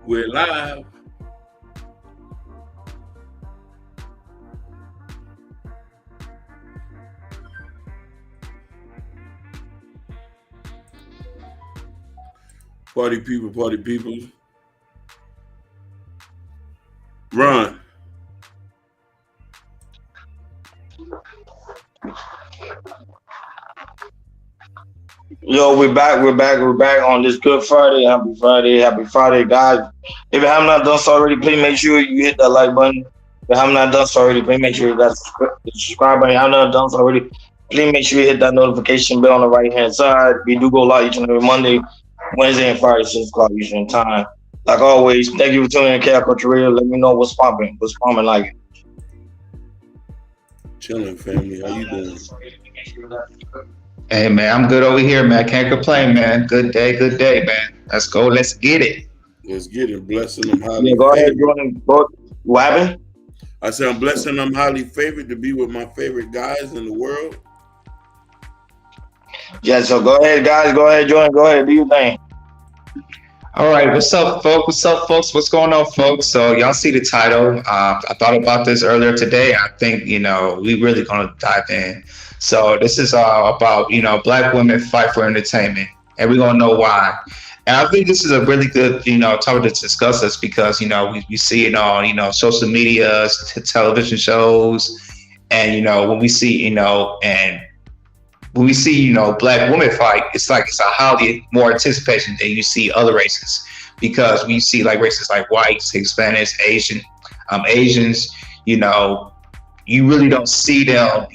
We're live. Party people, party people. Run. Yo, we're back on this Good Friday. Happy Friday, guys. If you have not done so already, please make sure you hit that like button. If you have not done so already, please make sure you got the subscribe button. If you have not done so already, please make sure you hit that notification bell on the right hand side. We do go live each and every Monday, Wednesday, and Friday, 6 o'clock Eastern time. Like always, thank you for tuning in to Cat Culture Radio. Let me know what's popping like. Chilling, family. How you doing? Hey man, I'm good over here, man. Can't complain, man. Good day, man. Let's go. Let's get it. Let's get it. Blessing them Yeah, highly go ahead, favored. Jordan. What happened? I said I'm blessing them highly favored to be with my favorite guys in the world. Yeah, so go ahead, guys. Go ahead, Jordan. Go ahead. Do your thing. All right, what's up, folks? What's up, folks? What's going on, folks? So y'all see the title. I thought about this earlier today. I think we really gonna dive in. So this is about black women fight for entertainment, and we're gonna know why. And I think this is a really good topic to discuss this because we see it on social media, television shows, and when we see and when we see black women fight, it's like it's a highly more anticipation than you see other races because we see like races like whites, Hispanics, Asians. You really don't see them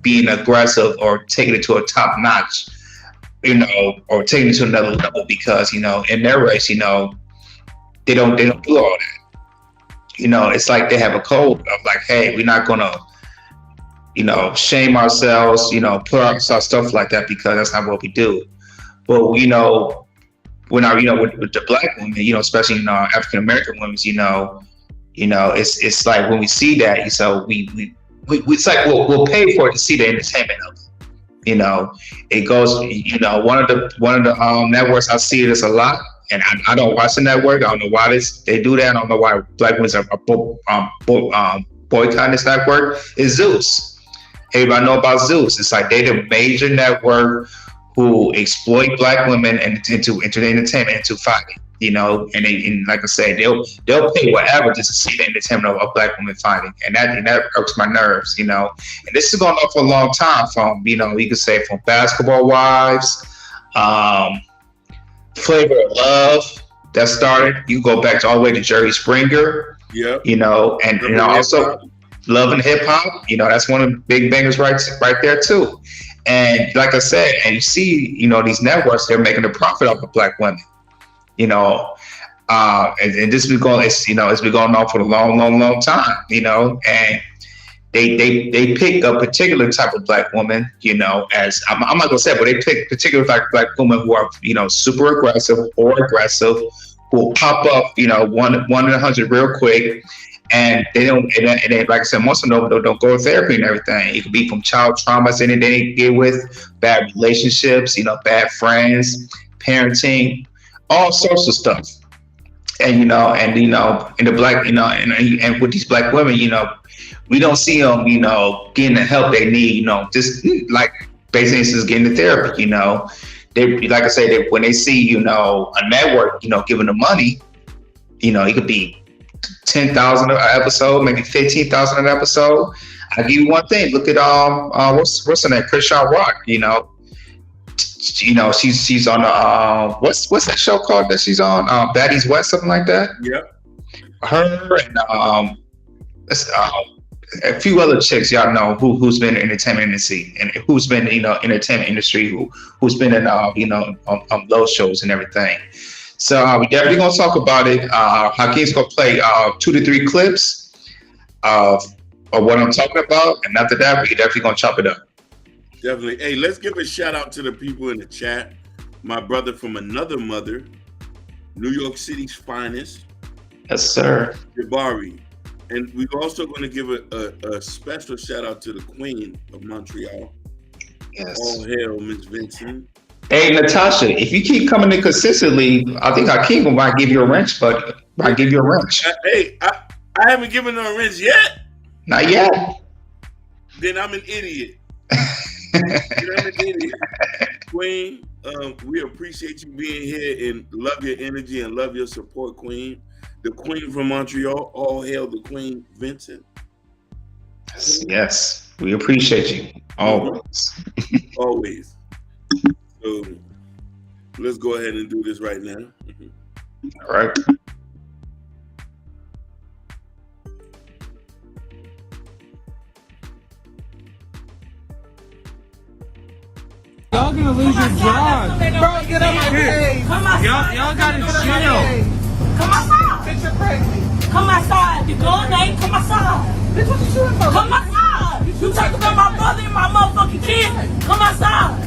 being aggressive or taking it to a top notch, or taking it to another level because in their race, they don't do all that. It's like they have a code of like, hey, we're not gonna shame ourselves, put ourselves stuff like that because that's not what we do. But when with the black women, especially African American women, it's like when we see that, so we it's like we'll pay for it to see the entertainment of it. It goes, one of the networks I see this a lot, and I don't watch the network. I don't know why they do that. I don't know why black women are boycotting this network. Is Zeus. Everybody know about Zeus. It's like they the major network who exploit black women and into entertainment, into fighting. And like I said, they'll pay whatever just to see the entertainment of black women fighting, and that irks my nerves. And this is going on for a long time. From you could say from Basketball Wives, Flavor of Love that started. You go back all the way to Jerry Springer. Yeah. And also. Love and Hip Hop, that's one of the big bangers right there too. And like I said, and you see, these networks, they're making a profit off of black women, and this been going, it's been going on for a long time, and they pick a particular type of black woman, as I'm not gonna say it, but they pick particular type of black women who are, super aggressive or aggressive, who will pop up, one in 100 real quick. And they don't, and then, like I said, most of them don't go to therapy and everything. It could be from child traumas that they didn't get with, bad relationships, bad friends, parenting, all sorts of stuff. And in the black, and with these black women, we don't see them, getting the help they need, just like basically it's just getting the therapy, They, like I said, when they see, a network, giving them money, it could be 10,000 an episode, maybe 15,000 an episode. I give you one thing. Look at what's her name, Krishan Rock. She's on the what's that show called that she's on? Baddies West, something like that. Yeah. Her and a few other chicks y'all know who's been in entertainment industry and who's been entertainment industry who's been in on those shows and everything. So we definitely gonna talk about it. Hakeem's gonna play 2 to 3 clips of what I'm talking about, and after that, we definitely gonna chop it up. Definitely. Hey, let's give a shout out to the people in the chat. My brother from another mother, New York City's finest, Yes, sir. Jabari. And we're also going to give a special shout out to the Queen of Montreal. Yes. All hail, Miss Vincent. Hey, Natasha, if you keep coming in consistently, I think Hakeem might give you a wrench, but I give you a wrench. I haven't given her a wrench yet. Not yet. Then I'm an idiot. Queen, we appreciate you being here and love your energy and love your support, Queen. The Queen from Montreal, all hail the Queen, Vincent. Yes, we appreciate you always. Always. So let's go ahead and do this right now. All right. Y'all gonna lose your job. Bro, get up here. Y'all gotta chill. Come outside. Bitch, you're crazy. Come outside. You going, ain't? Come outside. Bitch, what you shooting for? Come outside. You talking about my brother and my motherfucking kid? Come outside.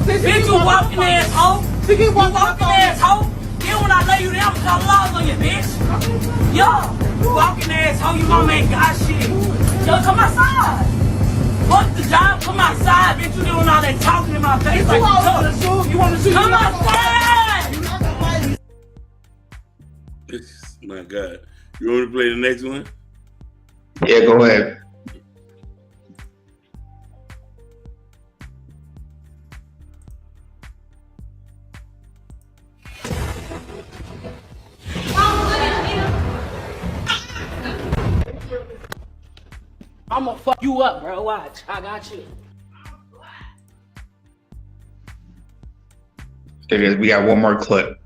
Bitch, you walking asshole. You walking asshole. Then when I lay you down, I'm gonna laws on you, bitch. Yo, you walking asshole. You mama ain't got shit. Yo, come outside. Fuck the job, come outside, bitch. You doing all that talking in my face like you want to shoot? Come outside! My God. You want to play the next one? Yeah, go ahead. I'm gonna fuck you up, bro. Watch. I got you. There it is. We got one more clip.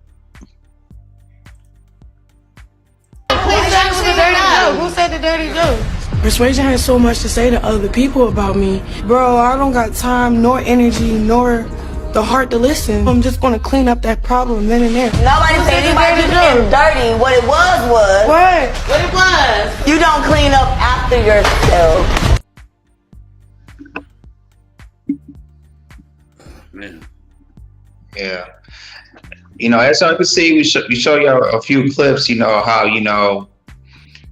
Who said the dirty joke? Persuasion has so much to say to other people about me. Bro, I don't got time, nor energy, nor the heart to listen. I'm just gonna clean up that problem then and there. Nobody said anybody being dirty. What it was. What? What it was. You don't clean up after yourself. Man. Yeah. You know, as I can see, we show you a few clips. You know how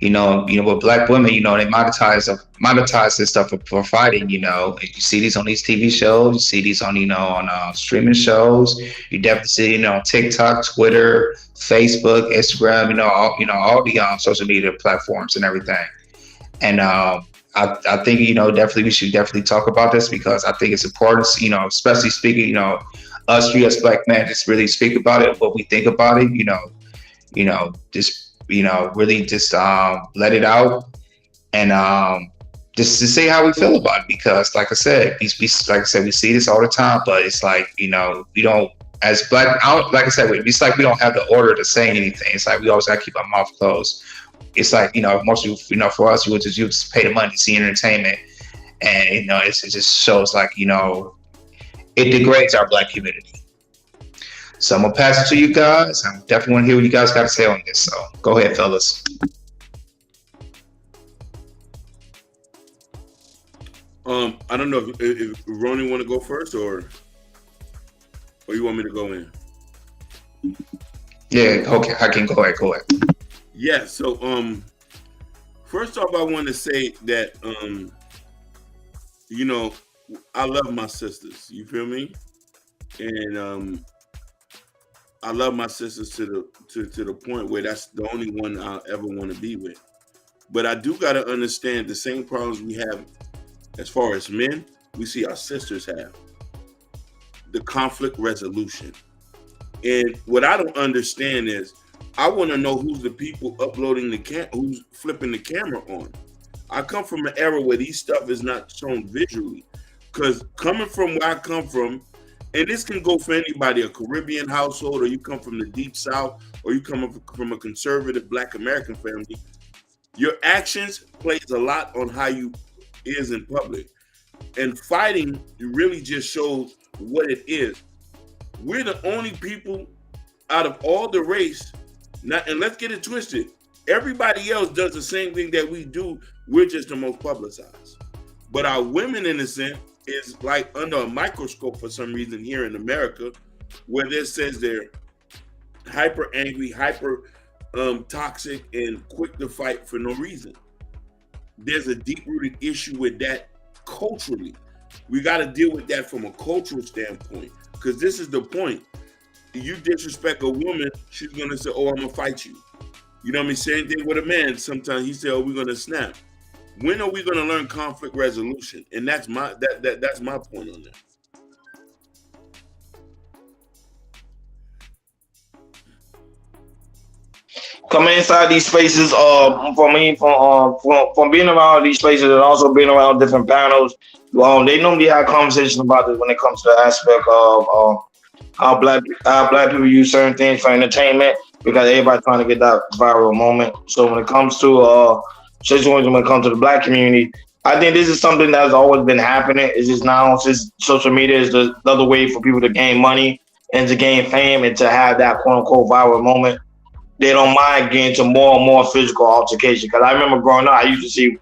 with black women, you know, they monetize this stuff for fighting. You know, and you see these on these TV shows. You see these on on streaming shows. You definitely see on TikTok, Twitter, Facebook, Instagram. All the social media platforms and everything. And I think definitely we should definitely talk about this because I think it's important. Especially speaking, us three as black men, just really speak about it, what we think about it. Really just let it out and just to say how we feel about it. Because, like I said, we see this all the time, but it's like we don't as black. Like I said, it's like we don't have the order to say anything. It's like we always gotta keep our mouth closed. It's like most people, for us, you just pay the money to see entertainment, and it just shows like it degrades our black community. So I'm gonna pass it to you guys. I definitely want to hear what you guys got to say on this. So go ahead, fellas. I don't know if Ronnie want to go first or you want me to go in. Yeah, okay, I can go ahead. Go ahead. Yeah. So first off, I want to say that I love my sisters. You feel me? And I love my sisters to the point where that's the only one I'll ever want to be with. But I do got to understand the same problems we have as far as men, we see our sisters have. The conflict resolution. And what I don't understand is I want to know who's the people uploading who's flipping the camera on. I come from an era where these stuff is not shown visually. Because coming from where I come from, and this can go for anybody, a Caribbean household, or you come from the deep South, or you come from a conservative Black American family, your actions plays a lot on how you is in public. And fighting really just shows what it is. We're the only people out of all the race, and let's get it twisted, everybody else does the same thing that we do, we're just the most publicized. But our women, in a sense, is like under a microscope for some reason here in America, where this says they're hyper angry, hyper toxic, and quick to fight for no reason. There's a deep-rooted issue with that culturally. We got to deal with that from a cultural standpoint, because this is the point. You disrespect a woman, she's going to say, oh, I'm going to fight you. You know what I mean? Same thing with a man. Sometimes he said, "Oh, we're gonna snap." When are we gonna learn conflict resolution? And that's my that's my point on that. Coming inside these spaces, for me, from being around these spaces and also being around different panels, they normally have conversations about this when it comes to the aspect of how black people use certain things for entertainment, because everybody trying to get that viral moment. So when it comes to situations, when it comes to the black community, I think this is something that's always been happening. It's just now since social media is the other way for people to gain money and to gain fame and to have that quote unquote viral moment. They don't mind getting to more and more physical altercation. Because I remember growing up, I used to see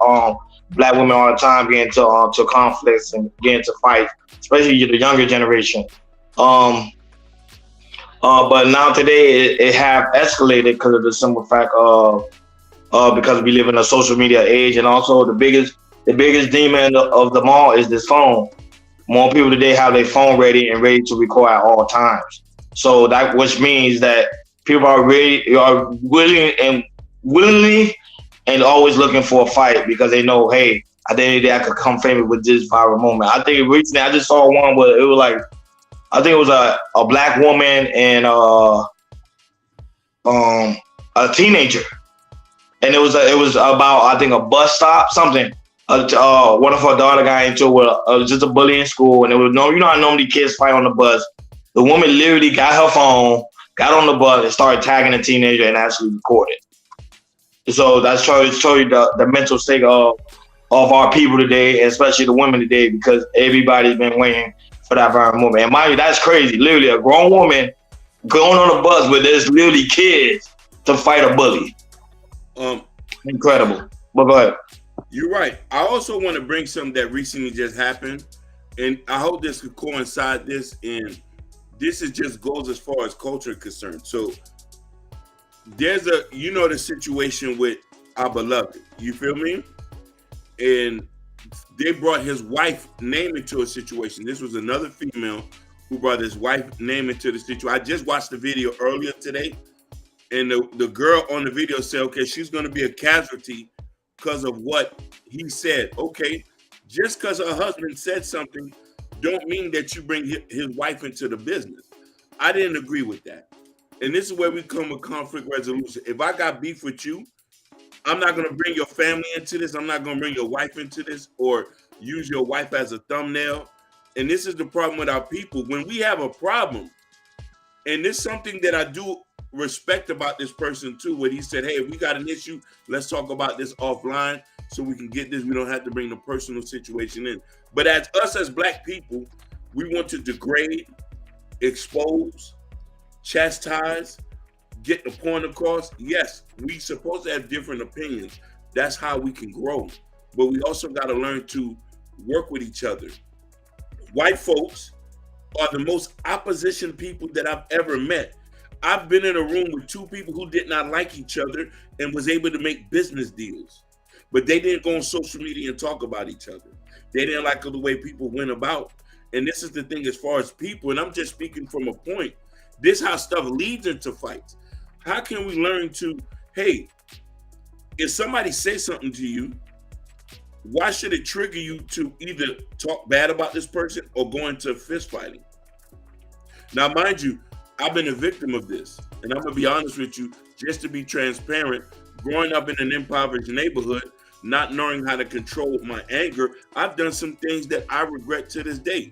black women all the time getting to conflicts and getting to fights, especially the younger generation. But now today it have escalated because of the simple fact of because we live in a social media age, and also the biggest demon of them all is this phone. More people today have their phone ready to record at all times. So that which means that people are willingly and always looking for a fight because they know, hey, at the end of the day, I could come famous with this viral moment. I think recently I just saw one where it was like, I think it was a black woman and a teenager, and it was about, I think, a bus stop, something. One of her daughter got into just a bully in school, and it was you know how normally kids fight on the bus. The woman literally got her phone, got on the bus, and started tagging the teenager and actually recorded. So that's show you the mental state of our people today, especially the women today, because everybody's been waiting for that viral moment. And mind you, that's crazy. Literally, a grown woman going on a bus with there's literally kids to fight a bully. Incredible. But go ahead. You're right. I also want to bring something that recently just happened, and I hope this could coincide this, and this is just goes as far as culture is concerned. So there's the situation with our beloved, you feel me? And they brought his wife name into a situation. This was another female who brought his wife name into the situation. I just watched the video earlier today, and the girl on the video said, okay, she's going to be a casualty because of what he said. Okay, just because her husband said something don't mean that you bring his wife into the business. I didn't agree with that. And this is where we come with conflict resolution. If I got beef with you, I'm not going to bring your family into this. I'm not going to bring your wife into this or use your wife as a thumbnail. And this is the problem with our people. When we have a problem, and this is something that I do respect about this person too, where he said, hey, if we got an issue, let's talk about this offline so we can get this. We don't have to bring the personal situation in. But as us as black people, we want to degrade, expose, chastise, get the point across. Yes, we supposed to have different opinions. That's how we can grow. But we also got to learn to work with each other. White folks are the most opposition people that I've ever met. I've been in a room with two people who did not like each other and was able to make business deals. But they didn't go on social media and talk about each other. They didn't like the way people went about. And this is the thing as far as people, and I'm just speaking from a point. This is how stuff leads into fights. How can we learn to, hey, if somebody says something to you, why should it trigger you to either talk bad about this person or go into fist fighting? Now, mind you, I've been a victim of this. And I'm going to be honest with you, just to be transparent, growing up in an impoverished neighborhood, not knowing how to control my anger, I've done some things that I regret to this day.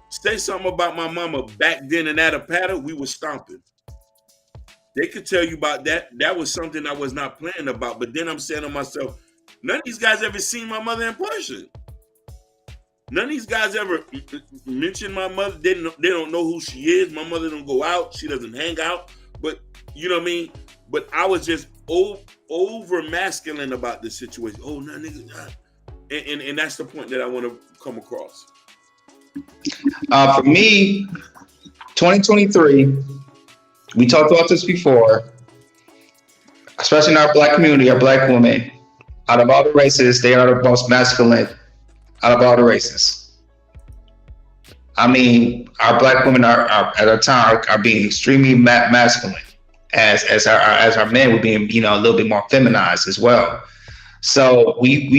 Say something about my mama back then in Attapata, we were stomping. They could tell you about that. That was something I was not planning about. But then I'm saying to myself, none of these guys ever seen my mother in person. None of these guys ever mentioned my mother. They don't know who she is. My mother don't go out. She doesn't hang out. But you know what I mean? But I was just over masculine about this situation. Oh, no, nigga. And that's the point that I want to come across. For me, 2023, we talked about this before, especially in our black community, our black women, out of all the races, they are the most masculine out of all the races. I mean, our black women are at a time are being extremely masculine. as our men were being, you know, a little bit more feminized as well. So when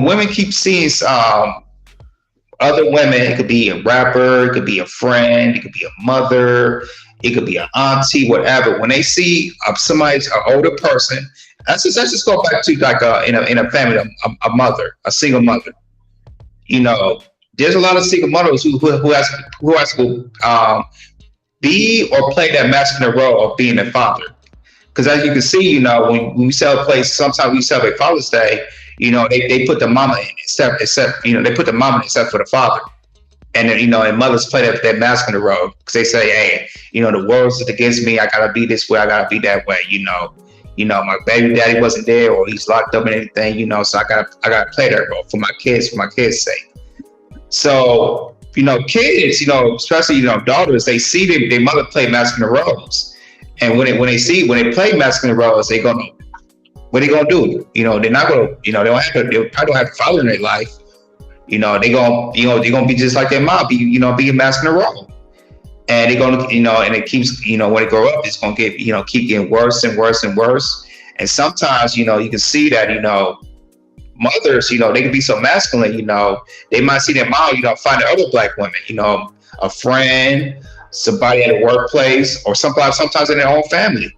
women keep seeing other women, it could be a rapper, it could be a friend, it could be a mother, it could be an auntie, whatever. When they see somebody's an older person, let's just go back to like in a family, a mother, a single mother. You know, there's a lot of single mothers who has to be or play that masculine role of being a father. Because as you can see, you know, when we celebrate, sometimes we celebrate Father's Day, you know, they put the mama in except you know, they put the mama in except for the father. And then, you know, and mothers play that masculine role because they say, hey, you know, the world's against me. I gotta be this way. I gotta be that way. You know, my baby daddy wasn't there, or he's locked up and anything. You know, so I gotta play that role for my kids' sake. So, you know, kids, you know, especially, you know, daughters, they see their mother play masculine roles, and when they play masculine roles, what are they gonna do? You know, they're not gonna, you know, they probably don't have a father in their life. You know, they're gonna be just like their mom, be a masculine role. And they're gonna, you know, and it keeps, you know, when they grow up, it's gonna get, you know, keep getting worse and worse and worse. And sometimes, you know, you can see that, you know, mothers, you know, they can be so masculine, you know, they might see their mom, you know, find other black women, you know, a friend, somebody at a workplace, or sometimes in their own family.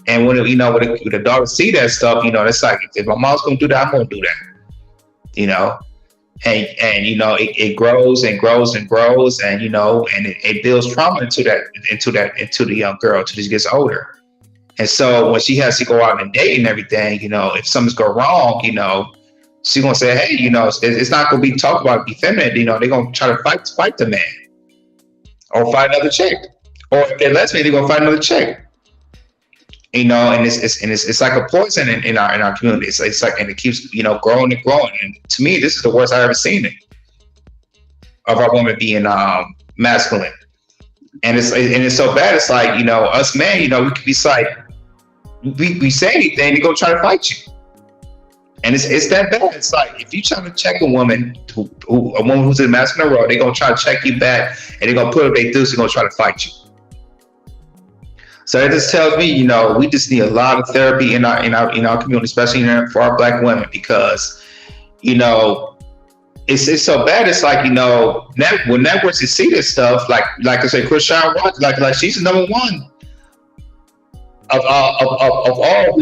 And when, you know, when the daughters see that stuff, you know, it's like, if my mom's gonna do that, I'm gonna do that, you know. And you know, it grows and grows and grows, and you know, and it builds trauma into the young girl till she gets older. And so when she has to go out and date and everything, you know, if something's go wrong, you know, she's gonna say, hey, you know, it's not gonna be talked about, be feminine. You know, they're gonna try to fight the man, or fight another chick, or if they're lesbian, they're gonna fight another chick. You know, and it's like a poison in our community. It's like, and it keeps, you know, growing and growing. And to me, this is the worst I've ever seen it, of our women being masculine. And it's so bad. It's like, you know, us men, you know, we could be like, we say anything, they're gonna try to fight you. And it's that bad. It's like, if you try to check a woman who's in a masculine role, they're gonna try to check you back, and they're gonna put up their deuce, they're gonna try to fight you. So that just tells me, you know, we just need a lot of therapy in our community, especially for our black women, because, you know, it's so bad. It's like, you know, when networks see this stuff, like I say, Chrisean Rock, like she's the number one of all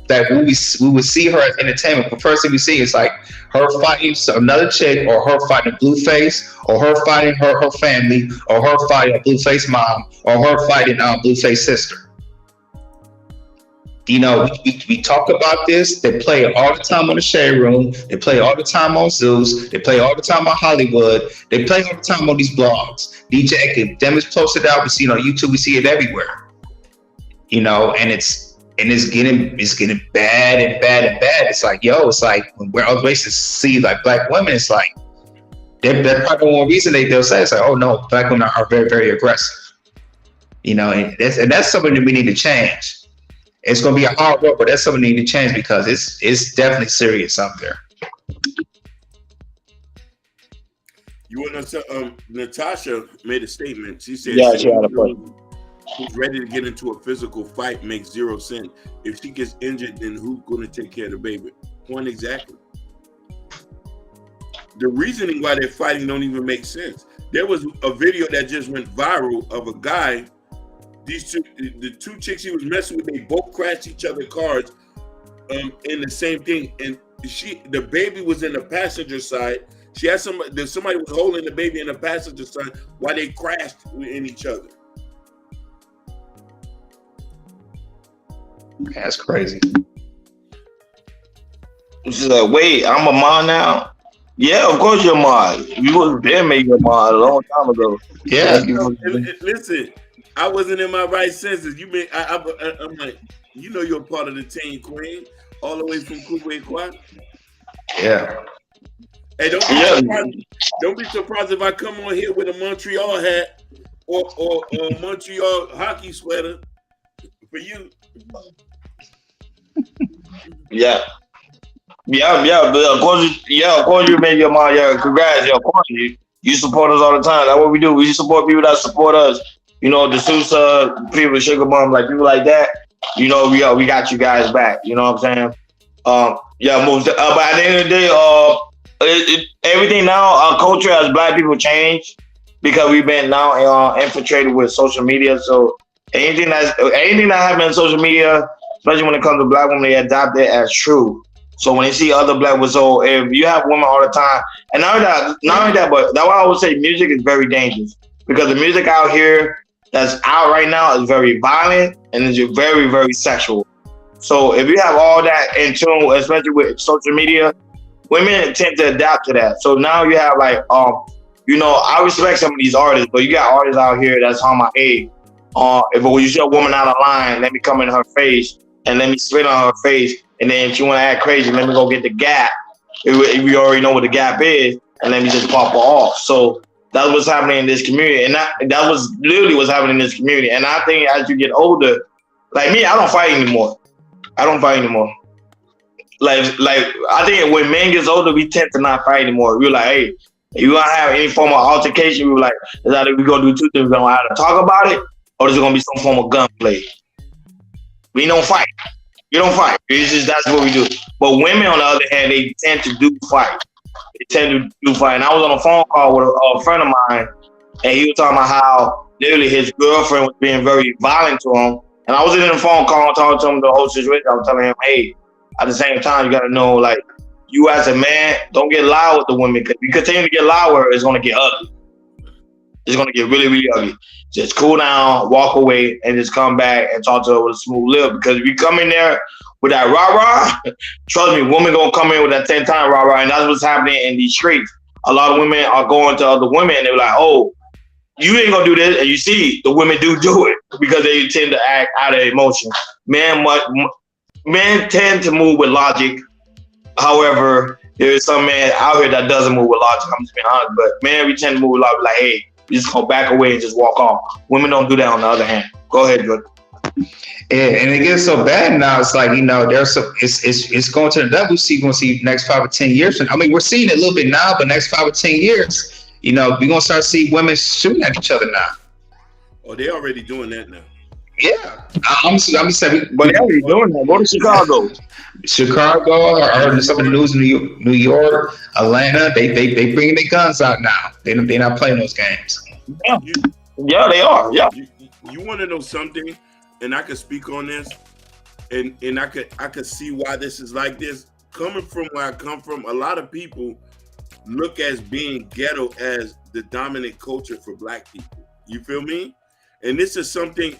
that we would see her as entertainment. The first thing we see is like her fighting another chick, or her fighting Blueface, or her fighting her family, or her fighting a Blueface mom, or her fighting Blueface sister. You know, we talk about this. They play it all the time on the Shade Room. They play it all the time on Zeus. They play it all the time on Hollywood. They play it all the time on these blogs. DJ Academics posted out. We see it on YouTube. We see it everywhere. You know, and it's getting bad and bad and bad. It's like, yo, it's like when other races see like black women, it's like that's probably one reason they'll say, it's like, oh no, black women are very, very aggressive. You know, and that's something that we need to change. It's gonna be a hard work, but that's something we need to change, because it's definitely serious out there. You want to? Natasha made a statement. She said, yeah, she had a point. Who's ready to get into a physical fight makes zero sense. If she gets injured, then who's going to take care of the baby? Point exactly. The reasoning why they're fighting don't even make sense. There was a video that just went viral of a guy. The two chicks he was messing with, they both crashed each other's cars in the same thing. And the baby was in the passenger side. She had somebody was holding the baby in the passenger side while they crashed in each other. That's crazy. She's like, wait, I'm a mom now? Yeah, of course you're a mom. You was there, made your mom a long time ago. Yeah. Listen, I wasn't in my right senses. I'm like, you know, you're part of the team, Queen, all the way from Kuwait Quad. Yeah. Hey, don't be surprised if I come on here with a Montreal hat or a Montreal hockey sweater for you. Yeah, but of course you made your mom. Yeah, congrats. Yeah, of course you support us all the time. That's what we do. We support people that support us. you know, the Sousa, people, Sugar Bum, like people like that, you know, we got you guys back. You know what I'm saying? But at the end of the day, everything now, our culture as Black people changed because we've been now infiltrated with social media. So anything that happens on social media, especially when it comes to Black women, they adopt it as true. So when they see other Black women, so if you have women all the time, and not only that, but that's why I would say music is very dangerous because the music out here that's out right now is very violent and is very, very sexual. So if you have all that in tune, especially with social media, women tend to adapt to that. So now you have like, you know, I respect some of these artists, but you got artists out here that's on my hey, if you see a woman out of line, let me come in her face and let me spit on her face. And then if you want to act crazy, let me go get the gap. If we already know what the gap is, and let me just pop her off. So that's what's happening in this community. And that was literally what's happening in this community. And I think as you get older, like me, I don't fight anymore. Like I think when men gets older, we tend to not fight anymore. We're like, hey, if you want to have any form of altercation, we're like, it's either we're going to do two things. We're going to either talk about it, or there's going to be some form of gunplay. We don't fight. You don't fight. It's just that's what we do. But women, on the other hand, they tend to do fight. And I was on a phone call with a friend of mine, and he was talking about how literally his girlfriend was being very violent to him. And I was in the phone call talking to him the whole situation. I was telling him, hey, at the same time, you got to know, like, you as a man, don't get loud with the women. Because if you continue to get loud with her, it's going to get ugly. It's going to get really, really ugly. Just cool down, walk away, and just come back and talk to her with a smooth lip. Because if you come in there with that rah-rah, trust me, women going to come in with that 10-time rah-rah, and that's what's happening in these streets. A lot of women are going to other women, and they're like, oh, you ain't going to do this. And you see, the women do it because they tend to act out of emotion. Men tend to move with logic. However, there's some man out here that doesn't move with logic. I'm just being honest. But men, we tend to move with logic. Like, hey, we just go back away and just walk off. Women don't do that on the other hand. Go ahead, Jordan. Yeah, and it gets so bad now. It's like, you know, it's going to the level we're going to see next 5 or 10 years. I mean, we're seeing it a little bit now, but next 5 or 10 years, you know, we're going to start seeing women shooting at each other now. Oh, they're already doing that now. Yeah, I'm saying, but they're already doing that. Go to Chicago. I heard some of the news in New York, Atlanta. They bringing their guns out now. They're not playing those games. Yeah, they are. Yeah. You want to know something, and I could speak on this, and I could see why this is like this. Coming from where I come from, a lot of people look as being ghetto as the dominant culture for Black people. You feel me? And this is something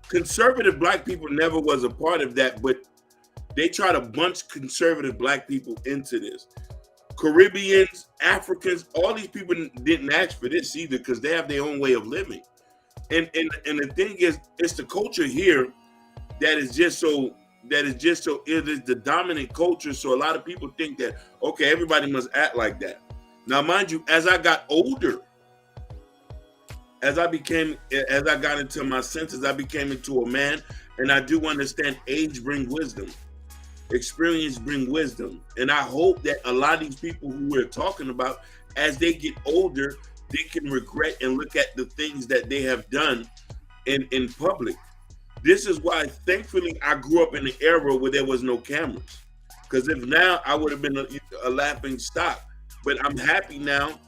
conservative Black people never was a part of that, but they try to bunch conservative Black people into this. Caribbeans, Africans, all these people didn't ask for this either because they have their own way of living. And the thing is, it's the culture here that is just so it is the dominant culture. So a lot of people think that, okay, everybody must act like that. Now, mind you, as I got older, as I got into my senses, I became into a man, and I do understand age brings wisdom. Experience bring wisdom. And I hope that a lot of these people who we're talking about, as they get older, they can regret and look at the things that they have done in public. This is why, thankfully, I grew up in an era where there was no cameras. Because if now, I would have been a laughing stock. But I'm happy now.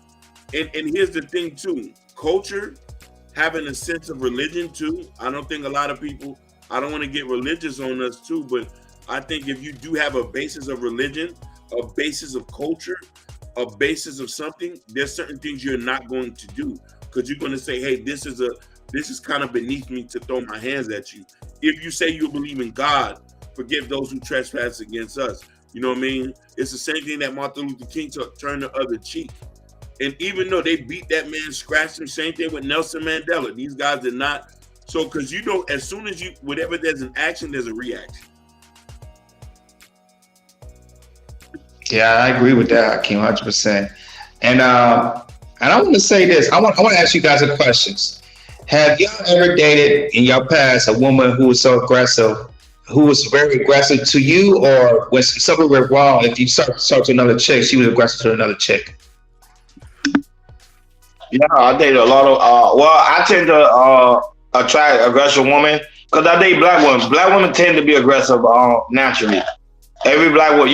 And here's the thing, too. Culture, having a sense of religion, too. I don't think a lot of people, I don't want to get religious on us, too, but I think if you do have a basis of religion, a basis of culture, a basis of something, there's certain things you're not going to do because you're going to say, hey, this is kind of beneath me to throw my hands at you. If you say you believe in God, forgive those who trespass against us. You know what I mean? It's the same thing that Martin Luther King took, turn the other cheek. And even though they beat that man, scratched him, same thing with Nelson Mandela. These guys did not. So, because you know, as soon as whenever there's an action, there's a reaction. Yeah, I agree with that, Hakeem, 100%. And I want to say this. I want to ask you guys a question. Have y'all ever dated in your past a woman who was so aggressive, who was very aggressive to you, or when something went wrong, if you start to another chick, she was aggressive to another chick? Yeah, I dated a lot of. I tend to attract aggressive woman? Because I date black women. Black women tend to be aggressive naturally. Every black woman,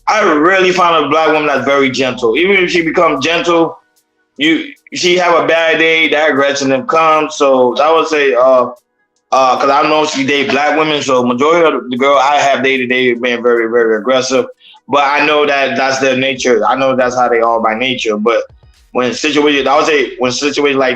I rarely find a black woman that's very gentle. Even if she becomes gentle, she have a bad day, that aggression then comes. So I would say, because I know she date black women, so majority of the girl I have dated, they've been very, very aggressive. But I know that that's their nature. I know that's how they are by nature. But when situations like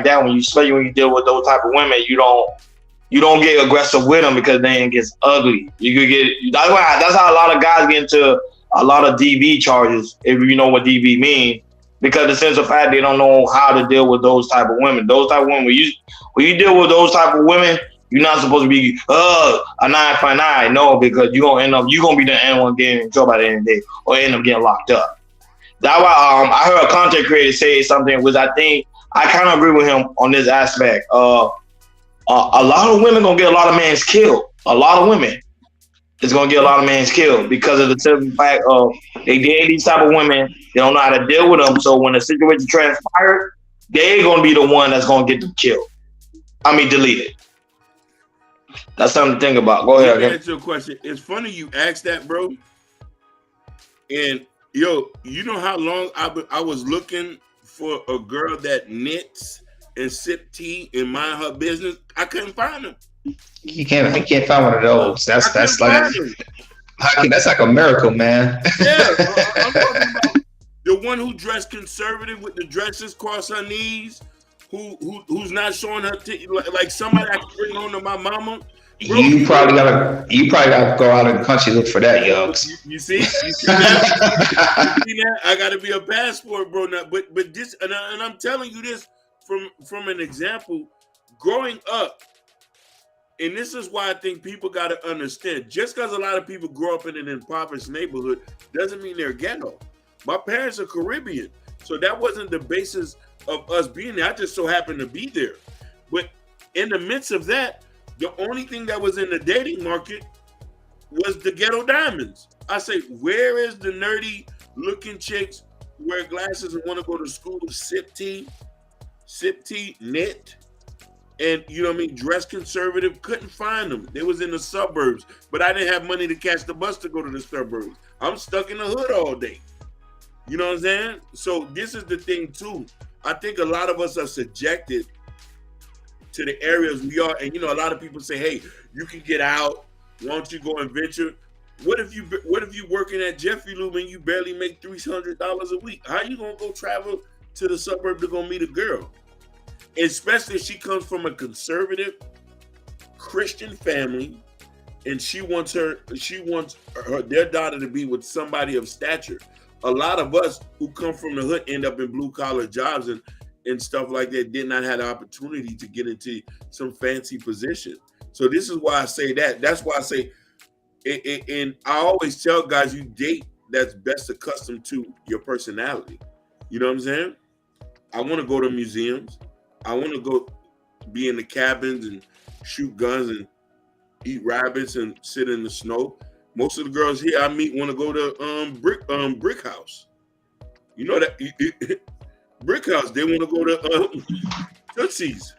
that, especially when you deal with those type of women, you don't get aggressive with them because then it gets ugly. That's how a lot of guys get into a lot of DV charges, if you know what DV means, because the sense of fact they don't know how to deal with those type of women. Those type of women, when you deal with those type of women, you're not supposed to be a 9.9. No, because you're gonna be the end one getting in trouble at the end of the day, or end up getting locked up. That's why I heard a content creator say something, which I think I kind of agree with him on this aspect. A lot of women gonna get a lot of men killed. A lot of women is gonna get a lot of men killed because of the simple fact of they date these type of women. They don't know how to deal with them. So when the situation transpires, they're gonna be the one that's gonna get them killed. Deleted. That's something to think about. Go ahead. Let me answer your question. It's funny you asked that, bro. And yo, you know how long I was looking for a girl that knits and sip tea and mind her business? I couldn't find them. You can't find one of those. That's like a miracle, man. Yeah, I'm talking about the one who dressed conservative with the dresses across her knees, who's not showing her like somebody I can bring home to my mama. Bro, you probably gotta go out in the country look for that, yo. You see that? You see that? I gotta be a passport, bro. Now, but this, and I'm telling you this from an example. Growing up, and this is why I think people gotta understand. Just because a lot of people grow up in an impoverished neighborhood doesn't mean they're ghetto. My parents are Caribbean, so that wasn't the basis of us being there. I just so happened to be there. But in the midst of that, the only thing that was in the dating market was the ghetto diamonds. I say, where is the nerdy looking chicks who wear glasses and want to go to school, sip tea, knit, and you know what I mean, dress conservative? Couldn't find them. They was in the suburbs, but I didn't have money to catch the bus to go to the suburbs. I'm stuck in the hood all day. You know what I'm saying? So this is the thing too. I think a lot of us are subjected to the areas we are, and a lot of people say, "Hey, you can get out. Why don't you go and venture?" What if you working at Jeffrey Lube and you barely make $300 a week? How you gonna go travel to the suburb to go meet a girl? Especially if she comes from a conservative Christian family, and she wants their daughter to be with somebody of stature. A lot of us who come from the hood end up in blue collar jobs and stuff like that, did not have the opportunity to get into some fancy position. So this is why I say that. That's why I say, and I always tell guys, you date that's best accustomed to your personality. You know what I'm saying? I want to go to museums. I want to go be in the cabins and shoot guns and eat rabbits and sit in the snow. Most of the girls here I meet want to go to Brick House. You know that Brick House. They want to go to Tootsie's.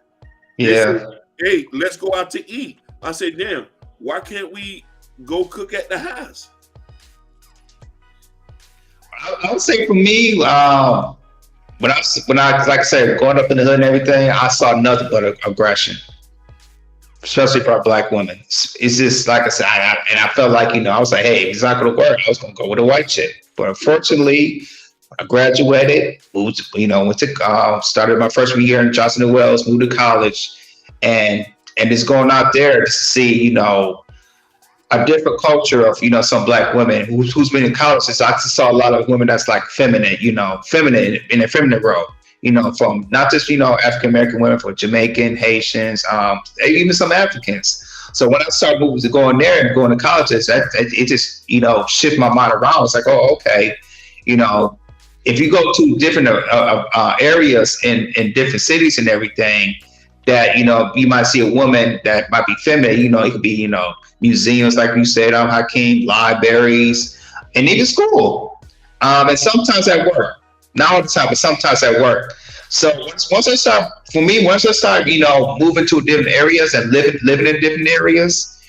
Yeah. Say, hey, let's go out to eat. I say, damn, why can't we go cook at the house? I would say for me, when I like I said, growing up in the hood and everything, I saw nothing but aggression, especially for black women. It's just like I said, I felt like I was like, hey, if it's not going to work, I was going to go with a white chick. But unfortunately, I graduated, went to started my freshman year in Johnson & Wales, moved to college, and just going out there to see a different culture of some black women who's been in college. So I just saw a lot of women that's like feminine, feminine in a feminine role, from not just African American women, from Jamaican, Haitians, even some Africans. So when I started moving to going there and going to colleges, it just shifted my mind around. It's like, oh, okay, if you go to different areas in different cities and everything, that you might see a woman that might be feminine. It could be museums, like you said, Hakeem, libraries, and even school. And sometimes at work, not all the time, but sometimes at work. So once I start, for me, once I start, moving to different areas and living in different areas,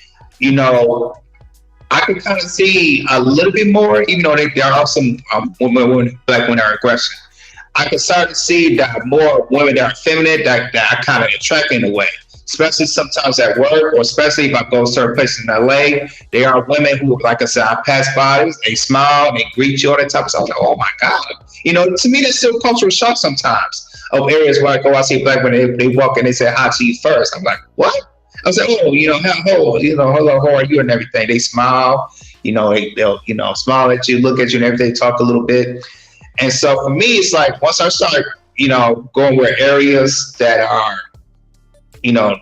I can kind of see a little bit more, even though there are some black women are aggressive. I can start to see that more women that are feminine that I kind of attract in a way, especially sometimes at work, or especially if I go to certain places in LA. There are women who, like I said, I pass by, they smile, they greet you, all that type of stuff. I was like, oh my God. To me, that's still cultural shock sometimes of areas where I go, I see black women, they walk and they say hi to you first. I'm like, what? I was like, oh, hello, how are you and everything. They smile, they'll, smile at you, look at you and everything, talk a little bit. And so for me, it's like, once I start, going where areas that are, not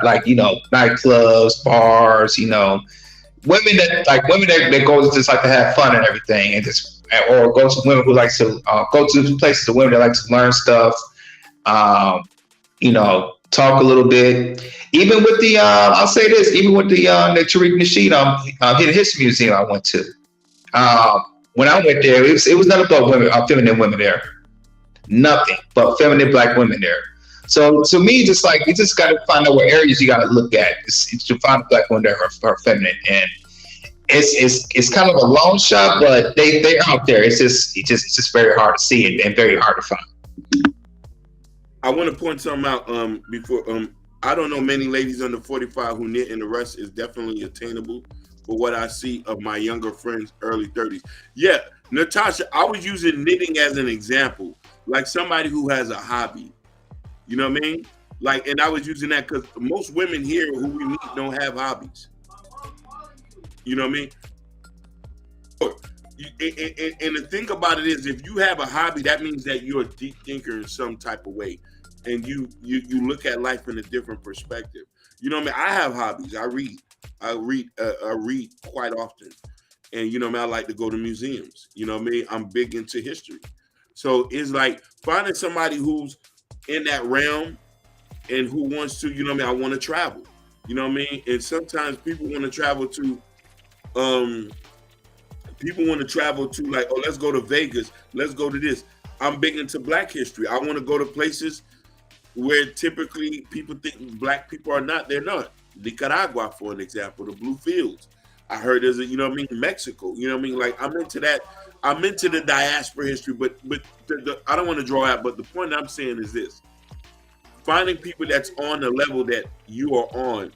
like, nightclubs, bars, women that go just like to have fun and everything, and just, or go to women who like to go to places to women that like to learn stuff, talk a little bit. Even with the, I'll say this, even with the Tariq Nasheed Hidden History Museum I went to. When I went there, it was nothing but women, feminine women there. Nothing but feminine black women there. So to me, just like, you just got to find out what areas you got to look at to find black women that are feminine. And it's kind of a long shot, but they're out there. It's just very hard to see it and very hard to find. I want to point something out before. I don't know many ladies under 45 who knit, and the rest is definitely attainable. But what I see of my younger friends, early 30s. Yeah, Natasha, I was using knitting as an example, like somebody who has a hobby. You know what I mean? Like, and I was using that because most women here who we meet don't have hobbies. You know what I mean? And the thing about it is, if you have a hobby, that means that you're a deep thinker in some type of way, and you look at life in a different perspective. You know what I mean? I have hobbies. I read quite often, and you know what I mean, I like to go to museums. You know what I mean? I'm big into history, so it's like finding somebody who's in that realm and who wants to. You know what I mean? I want to travel. You know what I mean? And sometimes people want to travel to. People want to travel to, like, oh, let's go to Vegas. Let's go to this. I'm big into Black history. I want to go to places where typically people think Black people are not. They're not. Nicaragua, for an example, the Blue Fields. I heard there's a, you know what I mean, Mexico. You know what I mean? Like, I'm into that. I'm into the diaspora history, but I don't want to draw out. But the point I'm saying is this: finding people that's on the level that you are on,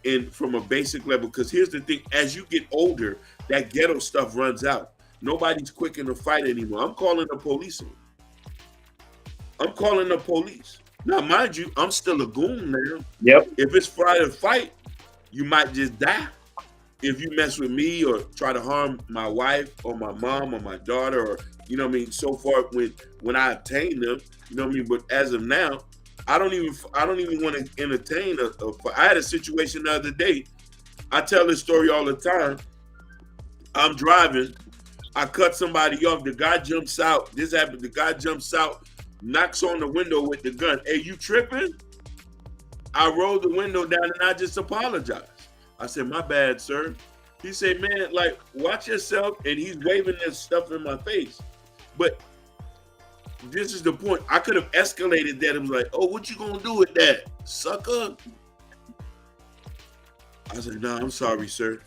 and from a basic level. Because here's the thing: as you get older, that ghetto stuff runs out. Nobody's quick in the fight anymore. I'm calling the police on. I'm calling the police. Now, mind you, I'm still a goon now. Yep. If it's Friday fight, you might just die. If you mess with me or try to harm my wife or my mom or my daughter, or, you know what I mean, so far when I obtain them, you know what I mean? But as of now, I don't even want to entertain I had a situation the other day. I tell this story all the time. I'm driving. I cut somebody off. The guy jumps out. This happened. The guy jumps out, knocks on the window with the gun. Hey, you tripping? I rolled the window down and I just apologized. I said, my bad, sir. He said, man, like, watch yourself. And he's waving this stuff in my face. But this is the point. I could have escalated that. It was like, oh, what you gonna do with that, sucker? I said, no, I'm sorry, sir.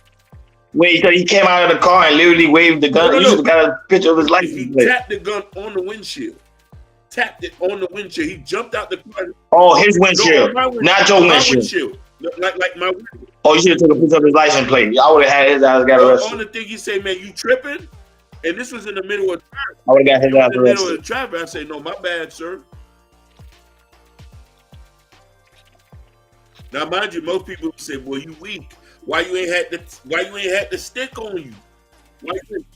Wait, so he came out of the car and literally waved the gun? No. You just got a picture of his license plate. He tapped the gun on the windshield. Tapped it on the windshield. He jumped out the car. Oh, his windshield. No, not your windshield. Like my windshield. Oh, you should have took a picture of his license plate. I would have had his ass got arrested. On the thing, he said, man, you tripping? And this was in the middle of traffic. I would have got his ass arrested. In the middle of the traffic, I say, no, my bad, sir. Now, mind you, most people say, well, you weak. Why you ain't had the stick on you?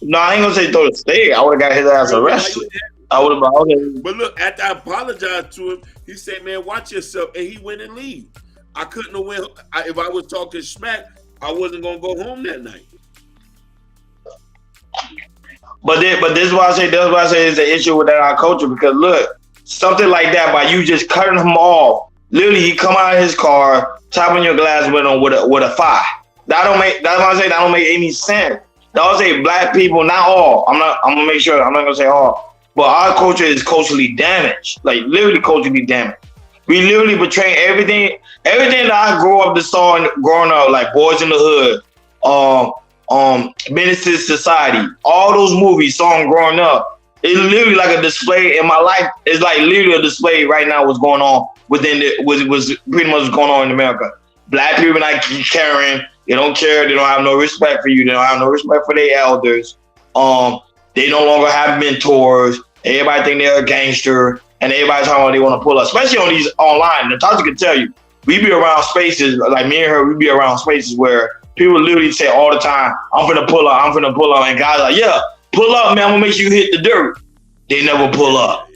No, I ain't gonna say throw the stick. I would have got his ass arrested. I would have been okay. But look, after I apologized to him, he said, man, watch yourself. And he went and leave. I couldn't have went. If I was talking smack, I wasn't gonna go home that night. But this is why I say it's an issue with our culture, because look, something like that, by you just cutting him off, literally he come out of his car, tapping your glass window with a fire. That's why I say that don't make any sense. That would say Black people, not all. I'm gonna make sure, I'm not gonna say all. but our culture is culturally damaged, like literally culturally damaged. We literally portray everything that I grew up to saw growing up, like Boys in the Hood, Menace to Society, all those movies saw them growing up. It's literally like a display in my life. It's like literally a display right now what's going on was pretty much what's going on in America. Black people not caring. They don't care. They don't have no respect for you. They don't have no respect for their elders. They no longer have mentors. Everybody think they're a gangster, and everybody talking about they want to pull up, especially on these online. Natasha can tell you, we be around spaces like me and her. We be around spaces where people literally say all the time, "I'm finna pull up. I'm finna pull up," and guys like, "Yeah, pull up, man. I'm gonna make sure you hit the dirt." They never pull up.